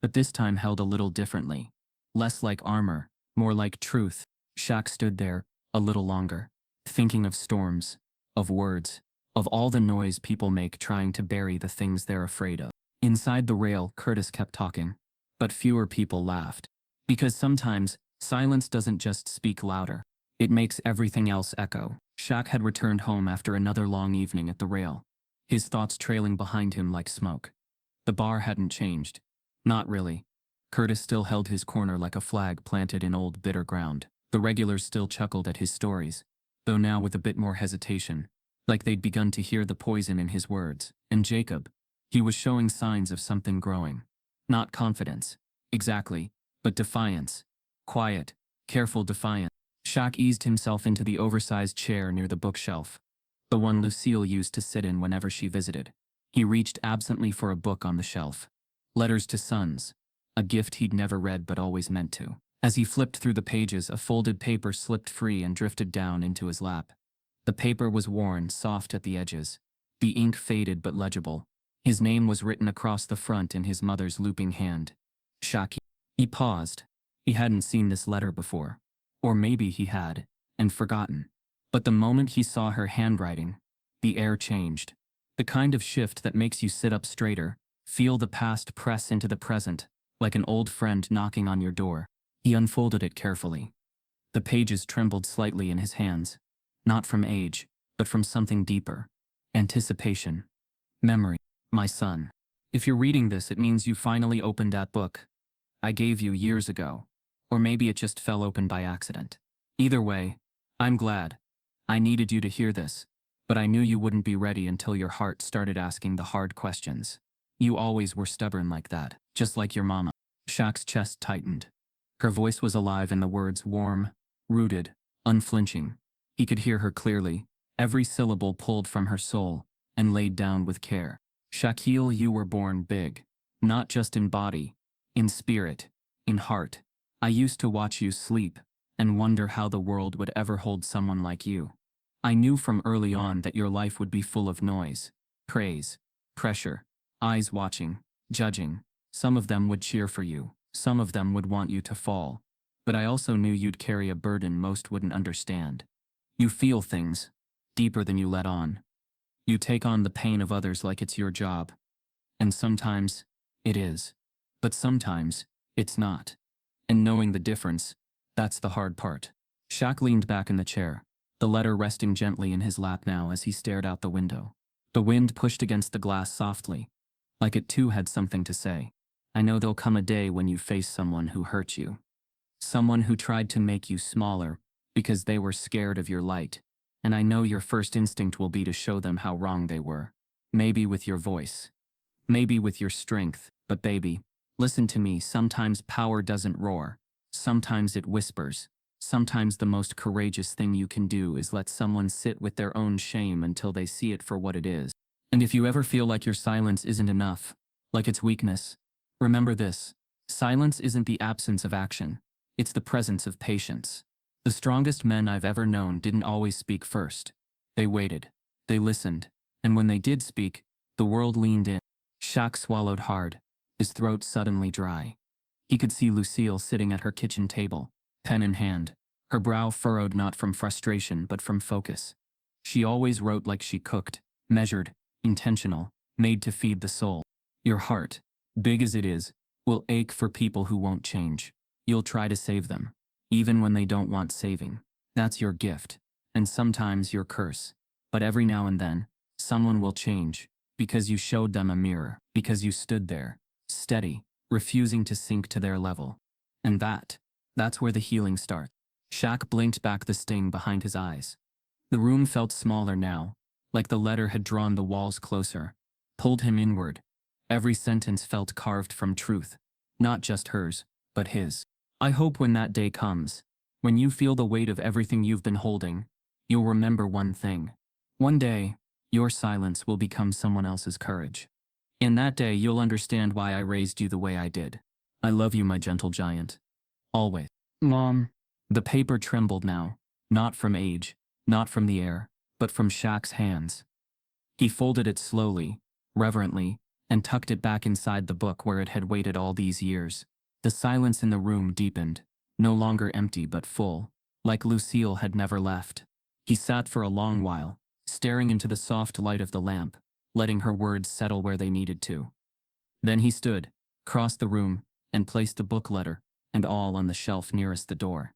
But this time held a little differently. Less like armor, more like truth. Shaq stood there, a little longer, thinking of storms, of words, of all the noise people make trying to bury the things they're afraid of. Inside the rail, Curtis kept talking. But fewer people laughed. Because sometimes, silence doesn't just speak louder. It makes everything else echo. Shaq had returned home after another long evening at the rail, his thoughts trailing behind him like smoke. The bar hadn't changed. Not really. Curtis still held his corner like a flag planted in old bitter ground. The regulars still chuckled at his stories, though now with a bit more hesitation, like they'd begun to hear the poison in his words. And Jacob, he was showing signs of something growing. Not confidence, exactly, but defiance. Quiet, careful defiance. Shaq eased himself into the oversized chair near the bookshelf, the one Lucille used to sit in whenever she visited. He reached absently for a book on the shelf. Letters to Sons, a gift he'd never read but always meant to. As he flipped through the pages, a folded paper slipped free and drifted down into his lap. The paper was worn, soft at the edges. The ink faded but legible. His name was written across the front in his mother's looping hand. Shaq. He paused. He hadn't seen this letter before. Or maybe he had, and forgotten. But the moment he saw her handwriting, the air changed. The kind of shift that makes you sit up straighter, feel the past press into the present, like an old friend knocking on your door. He unfolded it carefully. The pages trembled slightly in his hands, not from age, but from something deeper. Anticipation. Memory. "My son. If you're reading this, it means you finally opened that book I gave you years ago. Or maybe it just fell open by accident. Either way, I'm glad. I needed you to hear this, but I knew you wouldn't be ready until your heart started asking the hard questions. You always were stubborn like that, just like your mama." Shaq's chest tightened. Her voice was alive and the words warm, rooted, unflinching. He could hear her clearly, every syllable pulled from her soul and laid down with care. "Shaquille, you were born big. Not just in body, in spirit, in heart. I used to watch you sleep and wonder how the world would ever hold someone like you. I knew from early on that your life would be full of noise, praise, pressure, eyes watching, judging. Some of them would cheer for you, some of them would want you to fall. But I also knew you'd carry a burden most wouldn't understand. You feel things, deeper than you let on. You take on the pain of others like it's your job. And sometimes, it is. But sometimes, it's not. And knowing the difference, that's the hard part." Shaq leaned back in the chair, the letter resting gently in his lap now as he stared out the window. The wind pushed against the glass softly, like it too had something to say. "I know there'll come a day when you face someone who hurt you. Someone who tried to make you smaller because they were scared of your light. And I know your first instinct will be to show them how wrong they were. Maybe with your voice. Maybe with your strength. But baby, listen to me, sometimes power doesn't roar. Sometimes it whispers. Sometimes the most courageous thing you can do is let someone sit with their own shame until they see it for what it is. And if you ever feel like your silence isn't enough, like it's weakness, remember this. Silence isn't the absence of action. It's the presence of patience. The strongest men I've ever known didn't always speak first. They waited. They listened. And when they did speak, the world leaned in. Shaq swallowed hard, his throat suddenly dry. He could see Lucille sitting at her kitchen table, pen in hand, her brow furrowed not from frustration but from focus. She always wrote like she cooked, measured, intentional, made to feed the soul. Your heart, big as it is, will ache for people who won't change. You'll try to save them, even when they don't want saving. That's your gift, and sometimes your curse. But every now and then, someone will change, because you showed them a mirror, because you stood there, steady, refusing to sink to their level. And that's where the healing starts. Shaq blinked back the sting behind his eyes. The room felt smaller now, like the letter had drawn the walls closer, pulled him inward. Every sentence felt carved from truth, not just hers, but his. I hope when that day comes, when you feel the weight of everything you've been holding, you'll remember one thing. One day, your silence will become someone else's courage. In that day, you'll understand why I raised you the way I did. I love you, my gentle giant. Always. Mom. The paper trembled now, not from age, not from the air, but from Shaq's hands. He folded it slowly, reverently, and tucked it back inside the book where it had waited all these years. The silence in the room deepened, no longer empty but full, like Lucille had never left. He sat for a long while, staring into the soft light of the lamp, letting her words settle where they needed to. Then he stood, crossed the room, and placed the book, letter, and all on the shelf nearest the door.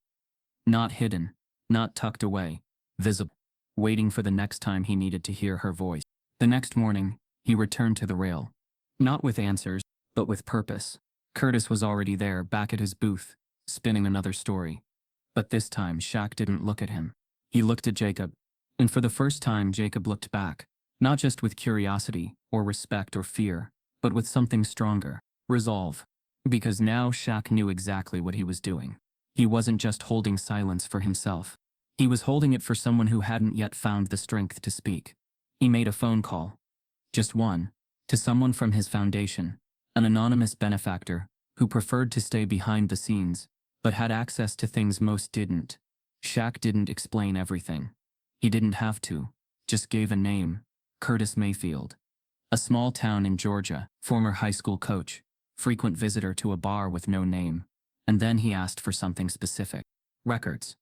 Not hidden, not tucked away, visible, waiting for the next time he needed to hear her voice. The next morning, he returned to the rail. Not with answers, but with purpose. Curtis was already there, back at his booth, spinning another story. But this time, Shaq didn't look at him. He looked at Jacob. And for the first time, Jacob looked back, not just with curiosity, or respect, or fear, but with something stronger, resolve. Because now Shaq knew exactly what he was doing. He wasn't just holding silence for himself. He was holding it for someone who hadn't yet found the strength to speak. He made a phone call. Just one. To someone from his foundation. An anonymous benefactor, who preferred to stay behind the scenes, but had access to things most didn't. Shaq didn't explain everything. He didn't have to. Just gave a name. Curtis Mayfield. A small town in Georgia, former high school coach, frequent visitor to a bar with no name. And then he asked for something specific. Records.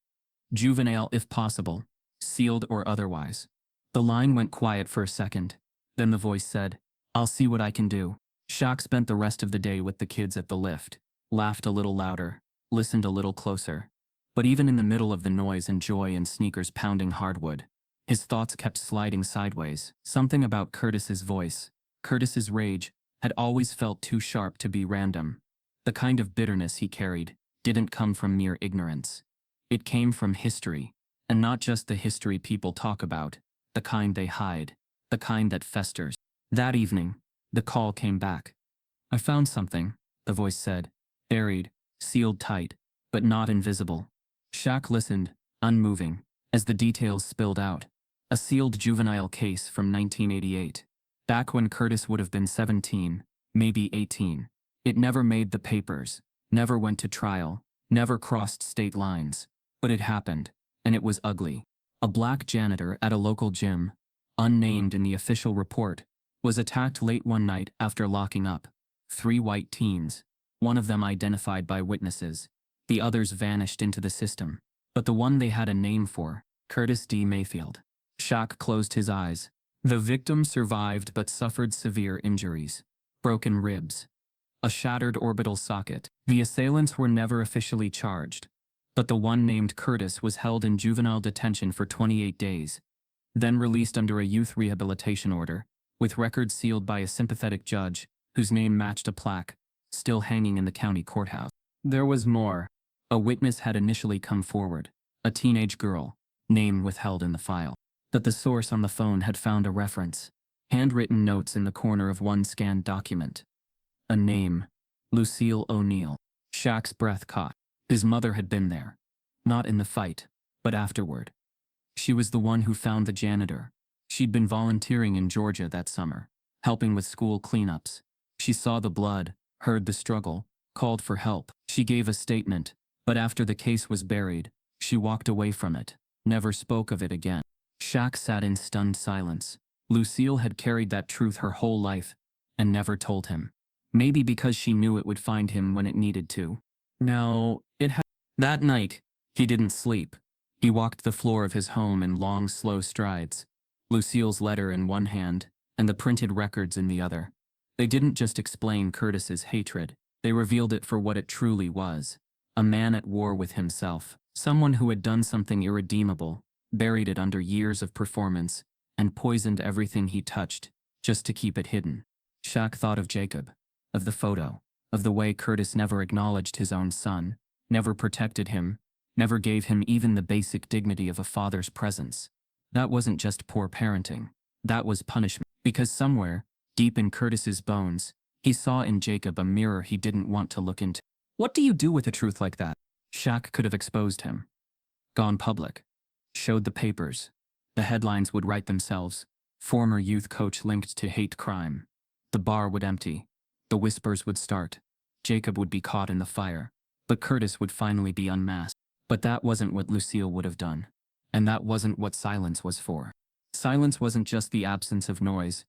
Juvenile if possible, sealed or otherwise. The line went quiet for a second. Then the voice said, "I'll see what I can do." Shaq spent the rest of the day with the kids at the lift, laughed a little louder, listened a little closer. But even in the middle of the noise and joy and sneakers pounding hardwood, his thoughts kept sliding sideways. Something about Curtis's voice, Curtis's rage, had always felt too sharp to be random. The kind of bitterness he carried didn't come from mere ignorance. It came from history, and not just the history people talk about, the kind they hide, the kind that festers. That evening, the call came back. "I found something," the voice said, buried, sealed tight, but not invisible. Shaq listened, unmoving, as the details spilled out. A sealed juvenile case from 1988, back when Curtis would have been 17, maybe 18. It never made the papers, never went to trial, never crossed state lines. But it happened, and it was ugly. A black janitor at a local gym, unnamed in the official report, was attacked late one night after locking up. 3 white teens, one of them identified by witnesses. The others vanished into the system. But the one they had a name for, Curtis D. Mayfield. Shaq closed his eyes. The victim survived but suffered severe injuries. Broken ribs. A shattered orbital socket. The assailants were never officially charged. But the one named Curtis was held in juvenile detention for 28 days, then released under a youth rehabilitation order, with records sealed by a sympathetic judge, whose name matched a plaque, still hanging in the county courthouse. There was more. A witness had initially come forward, a teenage girl, name withheld in the file. But the source on the phone had found a reference. Handwritten notes in the corner of one scanned document. A name, Lucille O'Neill. Shaq's breath caught. His mother had been there. Not in the fight, but afterward. She was the one who found the janitor. She'd been volunteering in Georgia that summer, helping with school cleanups. She saw the blood, heard the struggle, called for help. She gave a statement, but after the case was buried, she walked away from it, never spoke of it again. Shaq sat in stunned silence. Lucille had carried that truth her whole life, and never told him. Maybe because she knew it would find him when it needed to. No, it had. That night, he didn't sleep. He walked the floor of his home in long, slow strides, Lucille's letter in one hand, and the printed records in the other. They didn't just explain Curtis's hatred, they revealed it for what it truly was. A man at war with himself, someone who had done something irredeemable, buried it under years of performance, and poisoned everything he touched, just to keep it hidden. Shaq thought of Jacob, of the photo, of the way Curtis never acknowledged his own son, never protected him, never gave him even the basic dignity of a father's presence. That wasn't just poor parenting. That was punishment. Because somewhere, deep in Curtis's bones, he saw in Jacob a mirror he didn't want to look into. What do you do with a truth like that? Shaq could have exposed him. Gone public. Showed the papers. The headlines would write themselves. Former youth coach linked to hate crime. The bar would empty. The whispers would start. Jacob would be caught in the fire. But Curtis would finally be unmasked. But that wasn't what Lucille would have done. And that wasn't what silence was for. Silence wasn't just the absence of noise.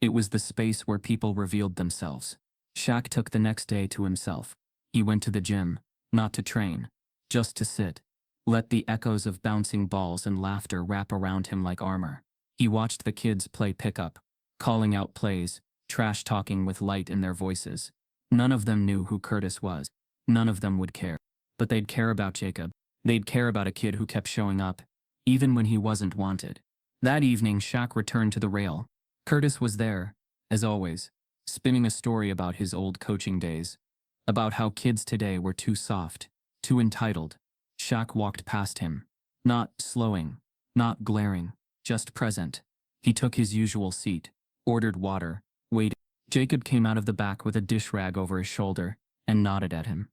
It was the space where people revealed themselves. Shaq took the next day to himself. He went to the gym, not to train, just to sit. Let the echoes of bouncing balls and laughter wrap around him like armor. He watched the kids play pickup, calling out plays, trash-talking with light in their voices. None of them knew who Curtis was. None of them would care. But they'd care about Jacob. They'd care about a kid who kept showing up, even when he wasn't wanted. That evening, Shaq returned to the rail. Curtis was there, as always, spinning a story about his old coaching days, about how kids today were too soft, too entitled. Shaq walked past him, not slowing, not glaring, just present. He took his usual seat, ordered water, waited. Jacob came out of the back with a dish rag over his shoulder and nodded at him.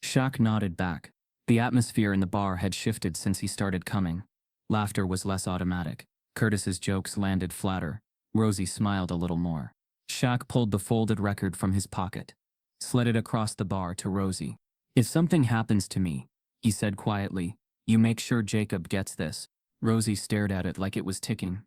Shaq nodded back. The atmosphere in the bar had shifted since he started coming. Laughter was less automatic. Curtis's jokes landed flatter. Rosie smiled a little more. Shaq pulled the folded record from his pocket, slid it across the bar to Rosie. "If something happens to me," he said quietly, "you make sure Jacob gets this." Rosie stared at it like it was ticking.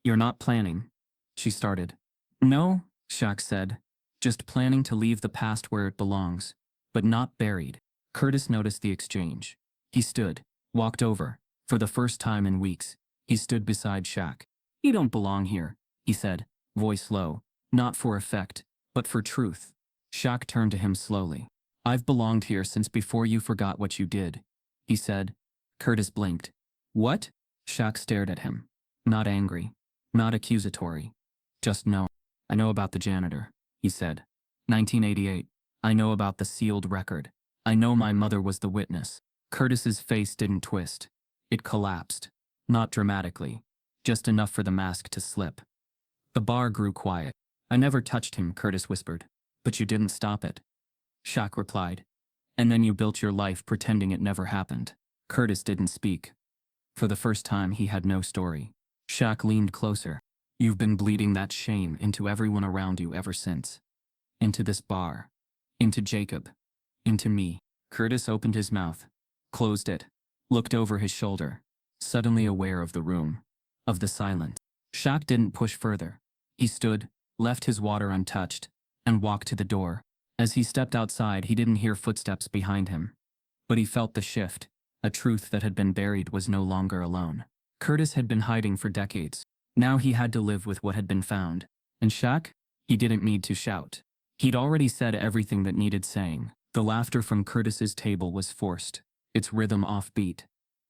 "You're not planning?" she started. "No," Shaq said. "Just planning to leave the past where it belongs, but not buried." Curtis noticed the exchange. He stood, walked over. For the first time in weeks, he stood beside Shaq. "You don't belong here," he said, voice low, not for effect, but for truth. Shaq turned to him slowly. "I've belonged here since before you forgot what you did," he said. Curtis blinked. "What?" Shaq stared at him. Not angry, not accusatory. "Just no. I know about the janitor," he said. 1988. "I know about the sealed record. I know my mother was the witness." Curtis's face didn't twist. It collapsed. Not dramatically. Just enough for the mask to slip. The bar grew quiet. "I never touched him," Curtis whispered. "But you didn't stop it," Shaq replied. "And then you built your life pretending it never happened." Curtis didn't speak. For the first time, he had no story. Shaq leaned closer. "You've been bleeding that shame into everyone around you ever since. Into this bar. Into Jacob. Into me." Curtis opened his mouth, closed it, looked over his shoulder, suddenly aware of the room, of the silence. Shaq didn't push further. He stood, left his water untouched, and walked to the door. As he stepped outside, he didn't hear footsteps behind him. But he felt the shift. A truth that had been buried was no longer alone. Curtis had been hiding for decades. Now he had to live with what had been found. And Shaq? He didn't need to shout. He'd already said everything that needed saying. The laughter from Curtis's table was forced, its rhythm offbeat.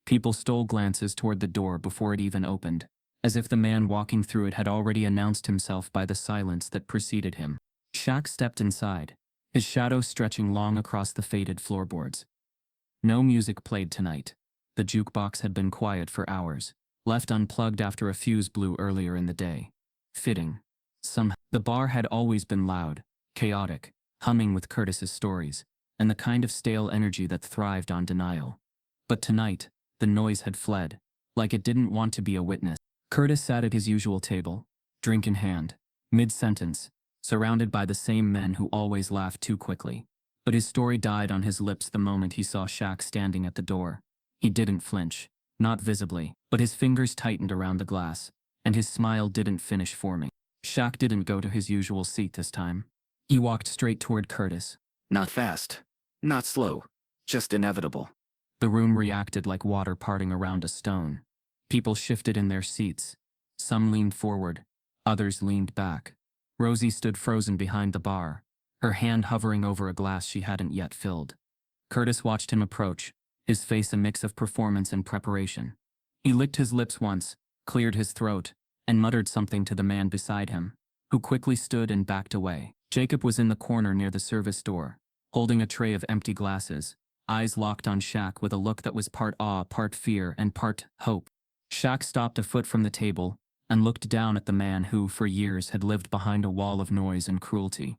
People stole glances toward the door before it even opened, as if the man walking through it had already announced himself by the silence that preceded him. Shaq stepped inside, his shadow stretching long across the faded floorboards. No music played tonight. The jukebox had been quiet for hours, left unplugged after a fuse blew earlier in the day. Fitting. Somehow, the bar had always been loud, chaotic, humming with Curtis's stories, and the kind of stale energy that thrived on denial. But tonight, the noise had fled, like it didn't want to be a witness. Curtis sat at his usual table, drink in hand, mid-sentence, surrounded by the same men who always laughed too quickly. But his story died on his lips the moment he saw Shaq standing at the door. He didn't flinch, not visibly, but his fingers tightened around the glass, and his smile didn't finish forming. Shaq didn't go to his usual seat this time. He walked straight toward Curtis. Not fast. Not slow. Just inevitable. The room reacted like water parting around a stone. People shifted in their seats. Some leaned forward, others leaned back. Rosie stood frozen behind the bar, her hand hovering over a glass she hadn't yet filled. Curtis watched him approach, his face a mix of performance and preparation. He licked his lips once, cleared his throat, and muttered something to the man beside him, who quickly stood and backed away. Jacob was in the corner near the service door, holding a tray of empty glasses, eyes locked on Shaq with a look that was part awe, part fear, and part hope. Shaq stopped a foot from the table and looked down at the man who, for years, had lived behind a wall of noise and cruelty.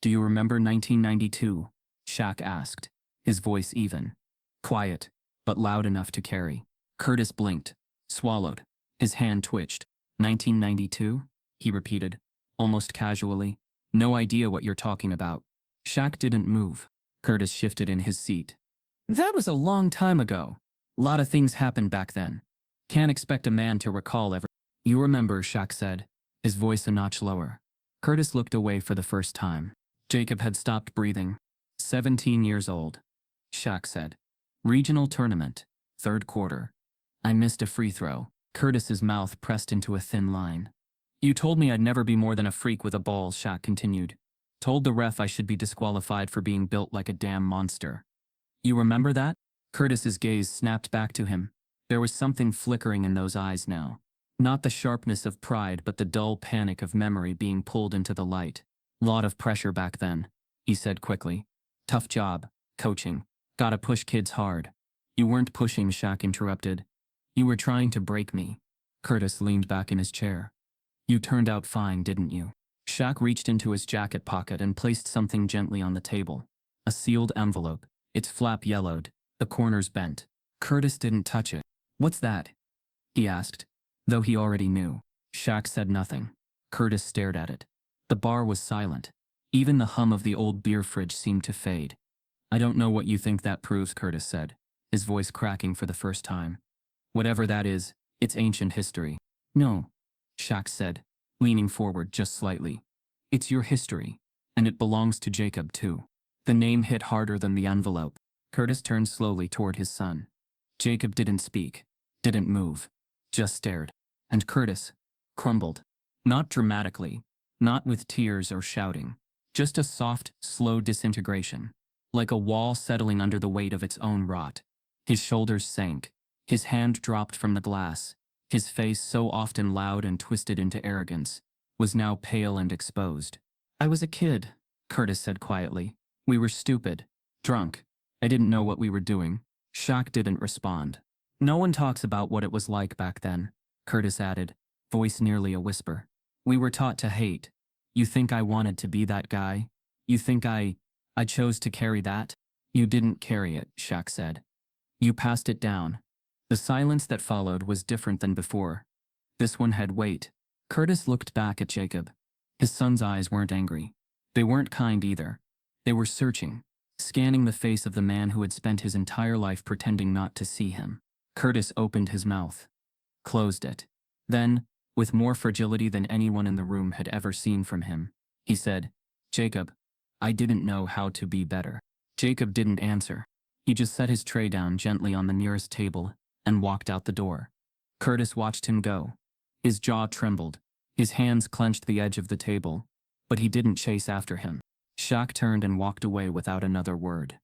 "Do you remember 1992? Shaq asked, his voice even. Quiet, but loud enough to carry. Curtis blinked, swallowed. His hand twitched. 1992? He repeated, almost casually. No idea what you're talking about. Shaq didn't move. Curtis shifted in his seat. That was a long time ago. Lot of things happened back then. Can't expect a man to recall every. You remember, Shaq said, his voice a notch lower. Curtis looked away for the first time. Jacob had stopped breathing. 17 years old. Shaq said. Regional tournament. Third quarter. I missed a free throw. Curtis's mouth pressed into a thin line. You told me I'd never be more than a freak with a ball, Shaq continued. Told the ref I should be disqualified for being built like a damn monster. You remember that? Curtis's gaze snapped back to him. There was something flickering in those eyes now. Not the sharpness of pride, but the dull panic of memory being pulled into the light. Lot of pressure back then, he said quickly. Tough job, coaching. Gotta push kids hard. You weren't pushing, Shaq interrupted. You were trying to break me. Curtis leaned back in his chair. You turned out fine, didn't you? Shaq reached into his jacket pocket and placed something gently on the table. A sealed envelope, its flap yellowed, the corners bent. Curtis didn't touch it. What's that? He asked, though he already knew. Shaq said nothing. Curtis stared at it. The bar was silent. Even the hum of the old beer fridge seemed to fade. I don't know what you think that proves, Curtis said, his voice cracking for the first time. Whatever that is, it's ancient history. No, Shaq said, leaning forward just slightly. It's your history, and it belongs to Jacob too. The name hit harder than the envelope. Curtis turned slowly toward his son. Jacob didn't speak, didn't move, just stared. And Curtis crumbled. Not dramatically, not with tears or shouting, just a soft, slow disintegration, like a wall settling under the weight of its own rot. His shoulders sank, his hand dropped from the glass, his face so often loud and twisted into arrogance, was now pale and exposed. I was a kid, Curtis said quietly. We were stupid, drunk. I didn't know what we were doing. Shaq didn't respond. No one talks about what it was like back then, Curtis added, voice nearly a whisper. We were taught to hate. You think I wanted to be that guy? You think I chose to carry that? You didn't carry it, Shaq said. You passed it down. The silence that followed was different than before. This one had weight. Curtis looked back at Jacob. His son's eyes weren't angry. They weren't kind either. They were searching, scanning the face of the man who had spent his entire life pretending not to see him. Curtis opened his mouth, closed it. Then, with more fragility than anyone in the room had ever seen from him, he said, Jacob, I didn't know how to be better. Jacob didn't answer. He just set his tray down gently on the nearest table and walked out the door. Curtis watched him go. His jaw trembled. His hands clenched the edge of the table, but he didn't chase after him. Shaq turned and walked away without another word.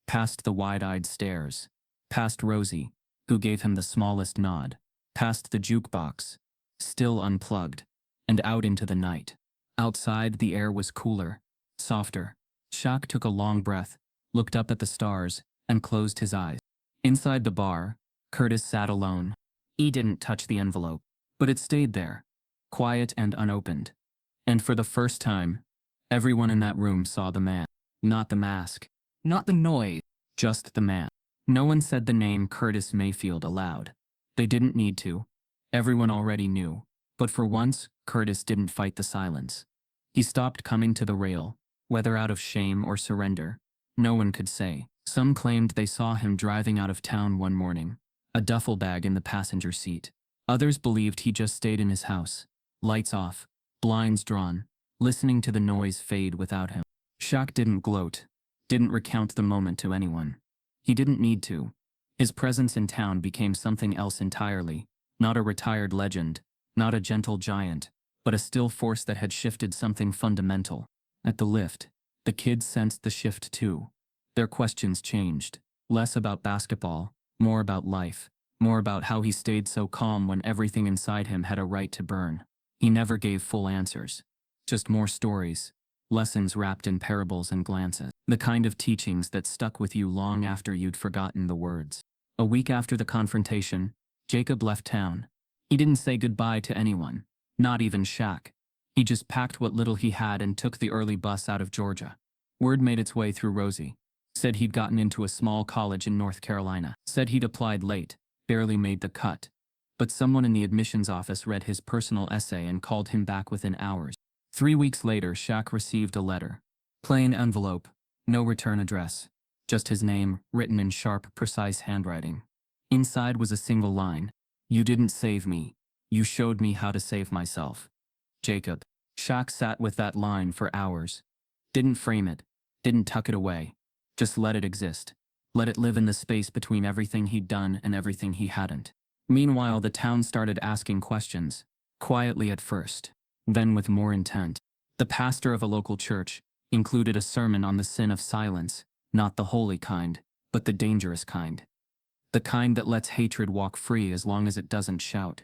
Past the wide-eyed stares, past Rosie, who gave him the smallest nod, past the jukebox, still unplugged, and out into the night. Outside, the air was cooler, softer. Shaq took a long breath, looked up at the stars, and closed his eyes. Inside the bar, Curtis sat alone. He didn't touch the envelope, but it stayed there, quiet and unopened. And for the first time, everyone in that room saw the man. Not the mask, not the noise, just the man. No one said the name Curtis Mayfield aloud. They didn't need to. Everyone already knew. But for once, Curtis didn't fight the silence. He stopped coming to the rail, whether out of shame or surrender. No one could say. Some claimed they saw him driving out of town one morning, a duffel bag in the passenger seat. Others believed he just stayed in his house, lights off, blinds drawn, listening to the noise fade without him. Shaq didn't gloat, didn't recount the moment to anyone. He didn't need to. His presence in town became something else entirely, not a retired legend, not a gentle giant, but a still force that had shifted something fundamental. At the lift, the kids sensed the shift too. Their questions changed, less about basketball, more about life, more about how he stayed so calm when everything inside him had a right to burn. He never gave full answers, just more stories, lessons wrapped in parables and glances, the kind of teachings that stuck with you long after you'd forgotten the words. A week after the confrontation, Jacob left town. He didn't say goodbye to anyone, not even Shaq. He just packed what little he had and took the early bus out of Georgia. Word made its way through Rosie. Said he'd gotten into a small college in North Carolina. Said he'd applied late, barely made the cut. But someone in the admissions office read his personal essay and called him back within hours. 3 weeks later, Shaq received a letter. Plain envelope, no return address. Just his name, written in sharp, precise handwriting. Inside was a single line. You didn't save me. You showed me how to save myself. Jacob. Shaq sat with that line for hours. Didn't frame it. Didn't tuck it away. Just let it exist. Let it live in the space between everything he'd done and everything he hadn't. Meanwhile, the town started asking questions. Quietly at first, then with more intent. The pastor of a local church included a sermon on the sin of silence, not the holy kind, but the dangerous kind. The kind that lets hatred walk free as long as it doesn't shout.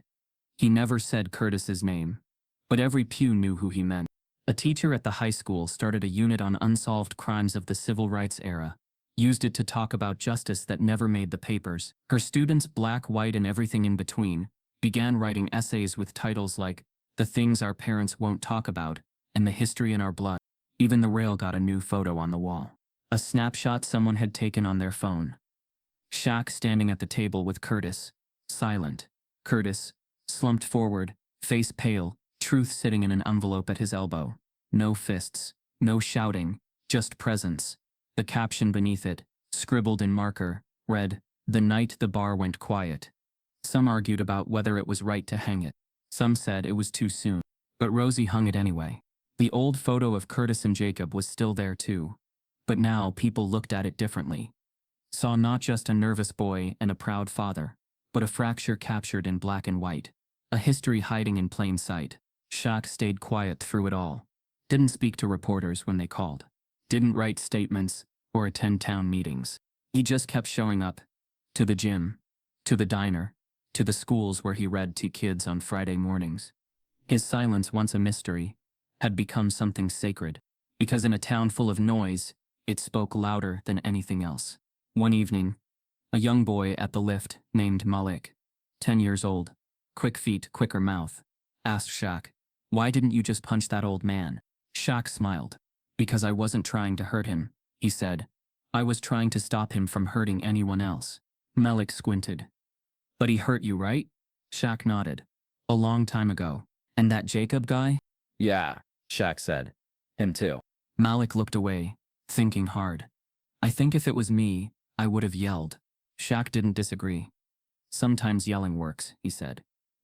He never said Curtis's name, but every pew knew who he meant. A teacher at the high school started a unit on unsolved crimes of the civil rights era, used it to talk about justice that never made the papers. Her students, black, white, and everything in between, began writing essays with titles like The Things Our Parents Won't Talk About and The History in Our Blood. Even the rail got a new photo on the wall. A snapshot someone had taken on their phone. Shaq standing at the table with Curtis, silent. Curtis, slumped forward, face pale, truth sitting in an envelope at his elbow. No fists, no shouting, just presence. The caption beneath it, scribbled in marker, read, The night the bar went quiet. Some argued about whether it was right to hang it. Some said it was too soon. But Rosie hung it anyway. The old photo of Curtis and Jacob was still there too. But now people looked at it differently. Saw not just a nervous boy and a proud father, but a fracture captured in black and white. A history hiding in plain sight. Shaq stayed quiet through it all. Didn't speak to reporters when they called. Didn't write statements or attend town meetings. He just kept showing up. To the gym. To the diner. To the schools where he read to kids on Friday mornings. His silence, once a mystery, had become something sacred. Because in a town full of noise, it spoke louder than anything else. One evening, a young boy at the lift named Malik, 10 years old, quick feet, quicker mouth, asked Shaq, "Why didn't you just punch that old man?" Shaq smiled. "Because I wasn't trying to hurt him," he said. "I was trying to stop him from hurting anyone else." Malik squinted. "But he hurt you, right?" Shaq nodded. "A long time ago. And that Jacob guy?" Yeah, Shaq said. Him too. Malik looked away, thinking hard. "I think if it was me, I would have yelled." Shaq didn't disagree. "Sometimes yelling works," he said.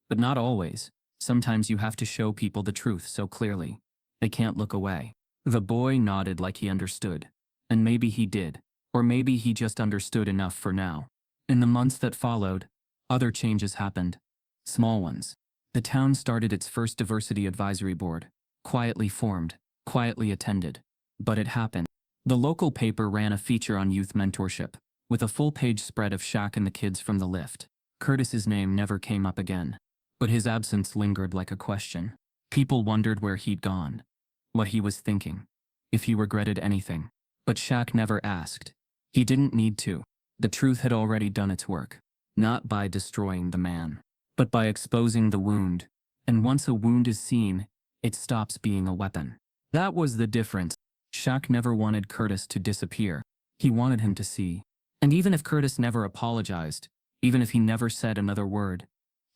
"But not always. Sometimes you have to show people the truth so clearly. They can't look away." The boy nodded like he understood. And maybe he did. Or maybe he just understood enough for now. In the months that followed, other changes happened. Small ones. The town started its first diversity advisory board. Quietly formed, quietly attended. But it happened. The local paper ran a feature on youth mentorship, with a full-page spread of Shaq and the kids from the lift. Curtis's name never came up again. But his absence lingered like a question. People wondered where he'd gone. What he was thinking. If he regretted anything. But Shaq never asked. He didn't need to. The truth had already done its work, not by destroying the man, but by exposing the wound. And once a wound is seen, it stops being a weapon. That was the difference. Shaq never wanted Curtis to disappear. He wanted him to see. And even if Curtis never apologized, even if he never said another word,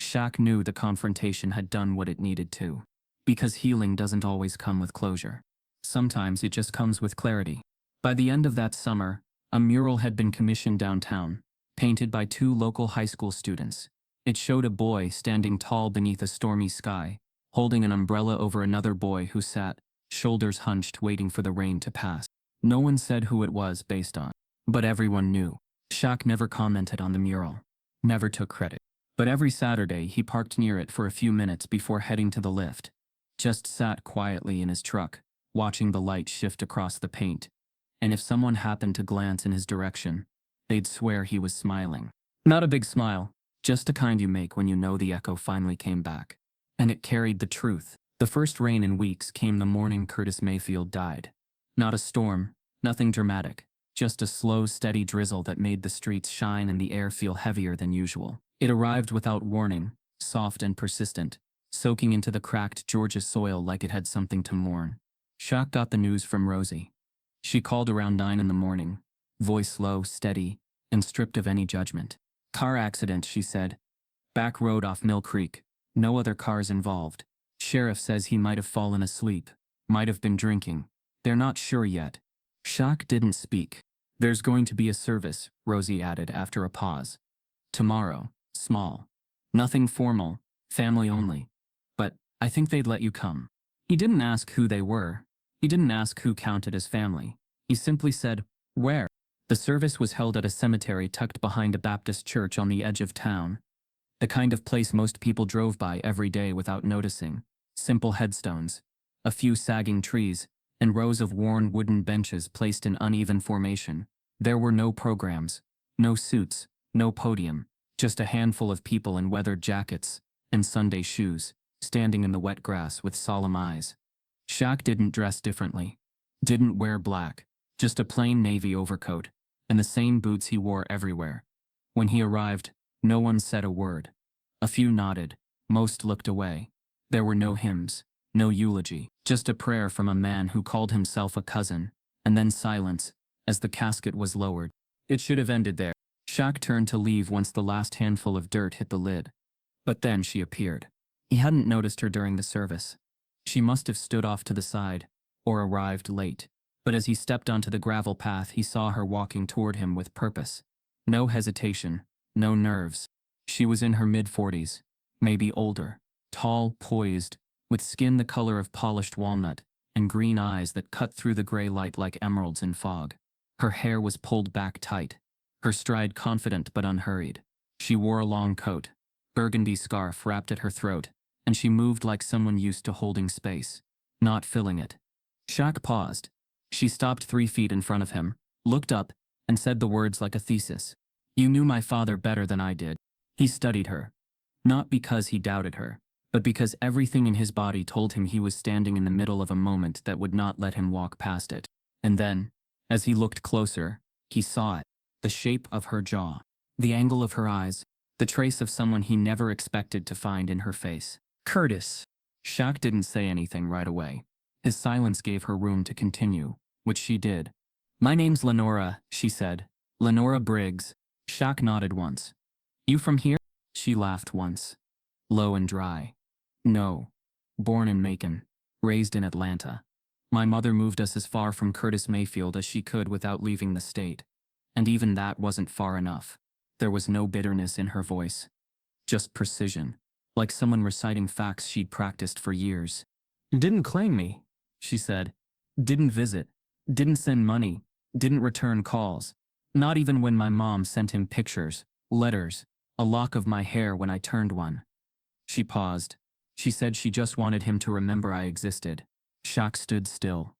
Shaq knew the confrontation had done what it needed to. Because healing doesn't always come with closure. Sometimes it just comes with clarity. By the end of that summer, a mural had been commissioned downtown, painted by 2 local high school students. It showed a boy standing tall beneath a stormy sky, holding an umbrella over another boy who sat, shoulders hunched, waiting for the rain to pass. No one said who it was based on, but everyone knew. Shaq never commented on the mural, never took credit. But every Saturday he parked near it for a few minutes before heading to the lift. Just sat quietly in his truck, watching the light shift across the paint. And if someone happened to glance in his direction, they'd swear he was smiling. Not a big smile, just a kind you make when you know the echo finally came back. And it carried the truth. The first rain in weeks came the morning Curtis Mayfield died. Not a storm, nothing dramatic, just a slow, steady drizzle that made the streets shine and the air feel heavier than usual. It arrived without warning, soft and persistent, soaking into the cracked Georgia soil like it had something to mourn. Shaq got the news from Rosie. She called around 9 in the morning, voice low, steady, and stripped of any judgment. Car accident, she said. Back road off Mill Creek. No other cars involved. Sheriff says he might have fallen asleep, might have been drinking. They're not sure yet. Shaq didn't speak. There's going to be a service, Rosie added after a pause. Tomorrow, small. Nothing formal, family only. But I think they'd let you come. He didn't ask who they were. He didn't ask who counted as family. He simply said, where? The service was held at a cemetery tucked behind a Baptist church on the edge of town. The kind of place most people drove by every day without noticing. Simple headstones, a few sagging trees, and rows of worn wooden benches placed in uneven formation. There were no programs, no suits, no podium, just a handful of people in weathered jackets and Sunday shoes, standing in the wet grass with solemn eyes. Shaq didn't dress differently, didn't wear black, just a plain navy overcoat, and the same boots he wore everywhere. When he arrived, no one said a word. A few nodded, most looked away. There were no hymns, no eulogy, just a prayer from a man who called himself a cousin, and then silence, as the casket was lowered. It should have ended there. Shaq turned to leave once the last handful of dirt hit the lid. But then she appeared. He hadn't noticed her during the service. She must have stood off to the side, or arrived late. But as he stepped onto the gravel path, he saw her walking toward him with purpose. No hesitation, no nerves. She was in her mid-40s, maybe older, tall, poised, with skin the color of polished walnut, and green eyes that cut through the gray light like emeralds in fog. Her hair was pulled back tight, her stride confident but unhurried. She wore a long coat, burgundy scarf wrapped at her throat, and she moved like someone used to holding space, not filling it. Shaq paused. She stopped 3 feet in front of him, looked up, and said the words like a thesis. You knew my father better than I did. He studied her. Not because he doubted her, but because everything in his body told him he was standing in the middle of a moment that would not let him walk past it. And then, as he looked closer, he saw it. The shape of her jaw, the angle of her eyes, the trace of someone he never expected to find in her face. Curtis. Shaq didn't say anything right away. His silence gave her room to continue, which she did. My name's Lenora, she said. Lenora Briggs. Shaq nodded once. You from here? She laughed once. Low and dry. No. Born in Macon. Raised in Atlanta. My mother moved us as far from Curtis Mayfield as she could without leaving the state. And even that wasn't far enough. There was no bitterness in her voice. Just precision. Like someone reciting facts she'd practiced for years. Didn't claim me, she said. Didn't visit. Didn't send money. Didn't return calls. Not even when my mom sent him pictures, letters, a lock of my hair when I turned one. She paused. She said she just wanted him to remember I existed. Shaq stood still.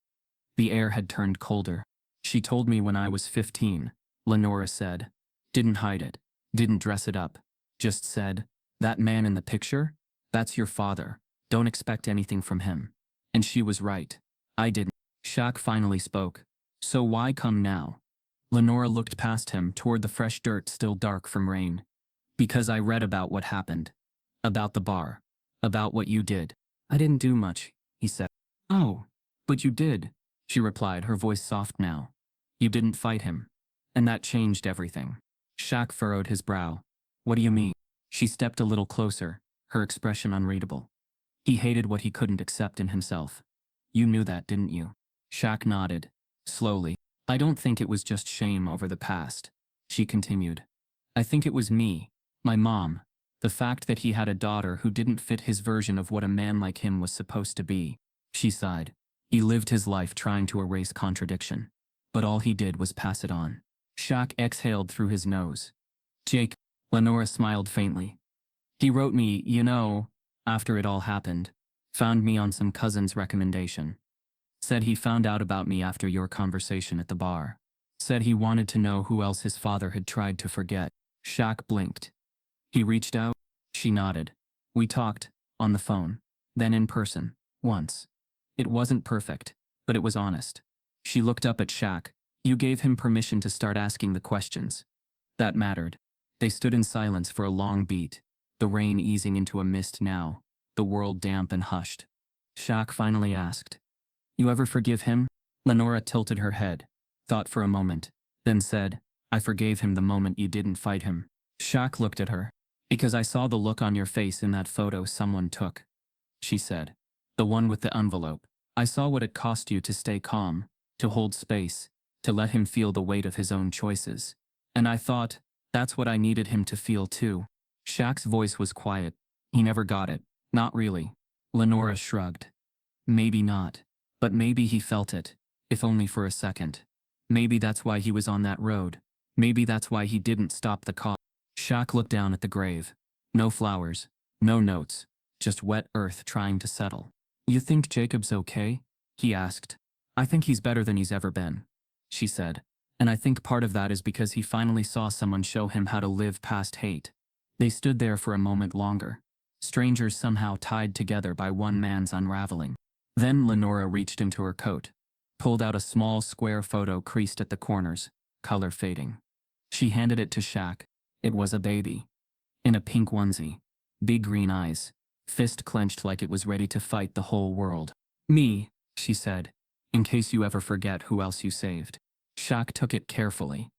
The air had turned colder. She told me when I was 15, Lenora said. Didn't hide it. Didn't dress it up. Just said, that man in the picture? That's your father. Don't expect anything from him. And she was right. I didn't. Shaq finally spoke. So why come now? Lenora looked past him toward the fresh dirt still dark from rain. Because I read about what happened. About the bar. About what you did. I didn't do much, he said. Oh, but you did, she replied, her voice soft now. You didn't fight him. And that changed everything. Shaq furrowed his brow. What do you mean? She stepped a little closer, her expression unreadable. He hated what he couldn't accept in himself. You knew that, didn't you? Shaq nodded, slowly. I don't think it was just shame over the past, she continued. I think it was me, my mom, the fact that he had a daughter who didn't fit his version of what a man like him was supposed to be. She sighed. He lived his life trying to erase contradiction. But all he did was pass it on. Shaq exhaled through his nose. Jake, Lenora smiled faintly. He wrote me, after it all happened. Found me on some cousin's recommendation. Said he found out about me after your conversation at the bar. Said he wanted to know who else his father had tried to forget. Shaq blinked. He reached out? She nodded. We talked, on the phone, then in person, once. It wasn't perfect, but it was honest. She looked up at Shaq. You gave him permission to start asking the questions. That mattered. They stood in silence for a long beat, the rain easing into a mist now, the world damp and hushed. Shaq finally asked, You ever forgive him? Lenora tilted her head, thought for a moment, then said, I forgave him the moment you didn't fight him. Shaq looked at her. Because I saw the look on your face in that photo someone took, she said. The one with the envelope. I saw what it cost you to stay calm, to hold space, to let him feel the weight of his own choices. And I thought, that's what I needed him to feel too. Shaq's voice was quiet. He never got it. Not really. Lenora shrugged. Maybe not. But maybe he felt it, if only for a second. Maybe that's why he was on that road. Maybe that's why he didn't stop the car. Shaq looked down at the grave. No flowers, no notes, just wet earth trying to settle. You think Jacob's okay? He asked. I think he's better than he's ever been, she said. And I think part of that is because he finally saw someone show him how to live past hate. They stood there for a moment longer, strangers somehow tied together by one man's unraveling. Then Lenora reached into her coat, pulled out a small square photo creased at the corners, color fading. She handed it to Shaq. It was a baby. In a pink onesie. Big green eyes. Fist clenched like it was ready to fight the whole world. Me, she said, in case you ever forget who else you saved. Shaq took it carefully.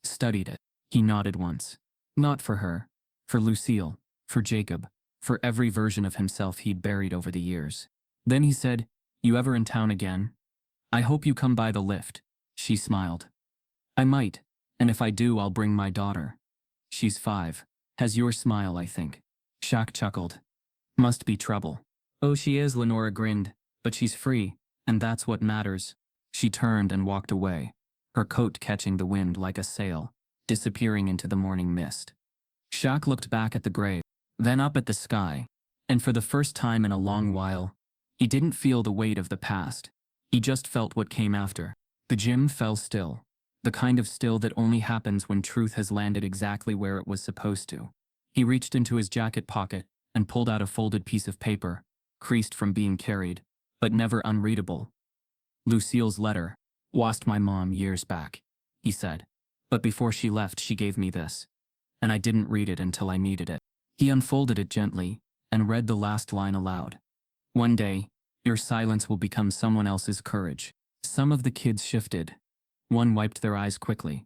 Studied it. He nodded once. Not for her. For Lucille. For Jacob. For every version of himself he'd buried over the years. Then he said, You ever in town again? I hope you come by the lift. She smiled. I might. And if I do, I'll bring my daughter. She's 5. Has your smile, I think. Shaq chuckled. Must be trouble. Oh, she is, Lenora grinned. But she's free, and that's what matters. She turned and walked away, her coat catching the wind like a sail, disappearing into the morning mist. Shaq looked back at the grave, then up at the sky, and for the first time in a long while, he didn't feel the weight of the past. He just felt what came after. The gym fell still. The kind of still that only happens when truth has landed exactly where it was supposed to. He reached into his jacket pocket and pulled out a folded piece of paper, creased from being carried, but never unreadable. Lucille's letter. Lost my mom years back, he said. But before she left, she gave me this. And I didn't read it until I needed it. He unfolded it gently and read the last line aloud. One day, your silence will become someone else's courage. Some of the kids shifted. One wiped their eyes quickly.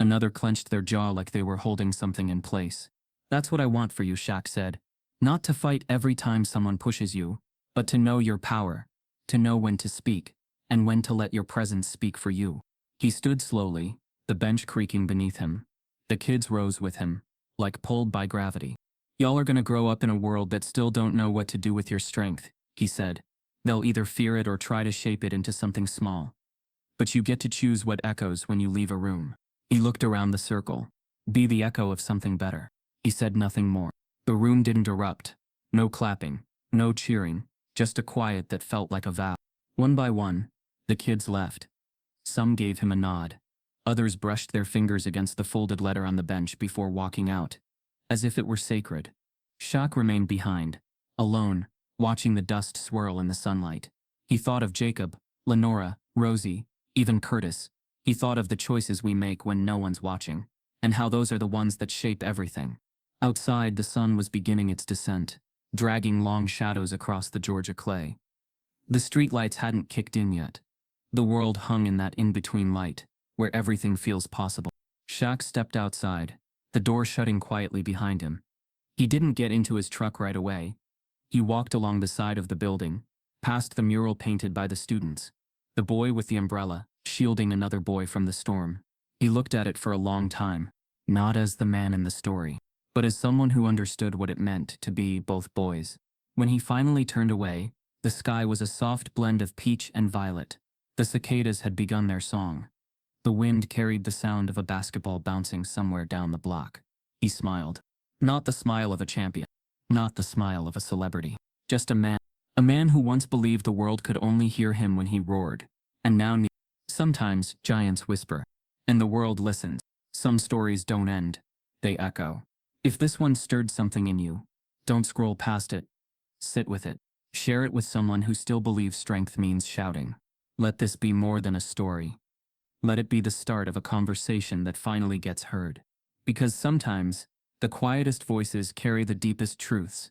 Another clenched their jaw like they were holding something in place. That's what I want for you, Shaq said. Not to fight every time someone pushes you, but to know your power, to know when to speak, and when to let your presence speak for you. He stood slowly, the bench creaking beneath him. The kids rose with him, like pulled by gravity. Y'all are gonna grow up in a world that still don't know what to do with your strength, he said. They'll either fear it or try to shape it into something small. But you get to choose what echoes when you leave a room. He looked around the circle. Be the echo of something better. He said nothing more. The room didn't erupt. No clapping, no cheering, just a quiet that felt like a vow. One by one, the kids left. Some gave him a nod. Others brushed their fingers against the folded letter on the bench before walking out, as if it were sacred. Shaq remained behind, alone, watching the dust swirl in the sunlight. He thought of Jacob, Lenora, Rosie, even Curtis. He thought of the choices we make when no one's watching, and how those are the ones that shape everything. Outside, the sun was beginning its descent, dragging long shadows across the Georgia clay. The streetlights hadn't kicked in yet. The world hung in that in-between light, where everything feels possible. Shaq stepped outside, the door shutting quietly behind him. He didn't get into his truck right away. He walked along the side of the building, past the mural painted by the students, the boy with the umbrella, shielding another boy from the storm. He looked at it for a long time, not as the man in the story, but as someone who understood what it meant to be both boys. When he finally turned away, the sky was a soft blend of peach and violet. The cicadas had begun their song. The wind carried the sound of a basketball bouncing somewhere down the block. He smiled. Not the smile of a champion. Not the smile of a celebrity. Just a man. A man who once believed the world could only hear him when he roared. And now sometimes giants whisper. And the world listens. Some stories don't end. They echo. If this one stirred something in you, don't scroll past it. Sit with it. Share it with someone who still believes strength means shouting. Let this be more than a story. Let it be the start of a conversation that finally gets heard. Because sometimes, the quietest voices carry the deepest truths.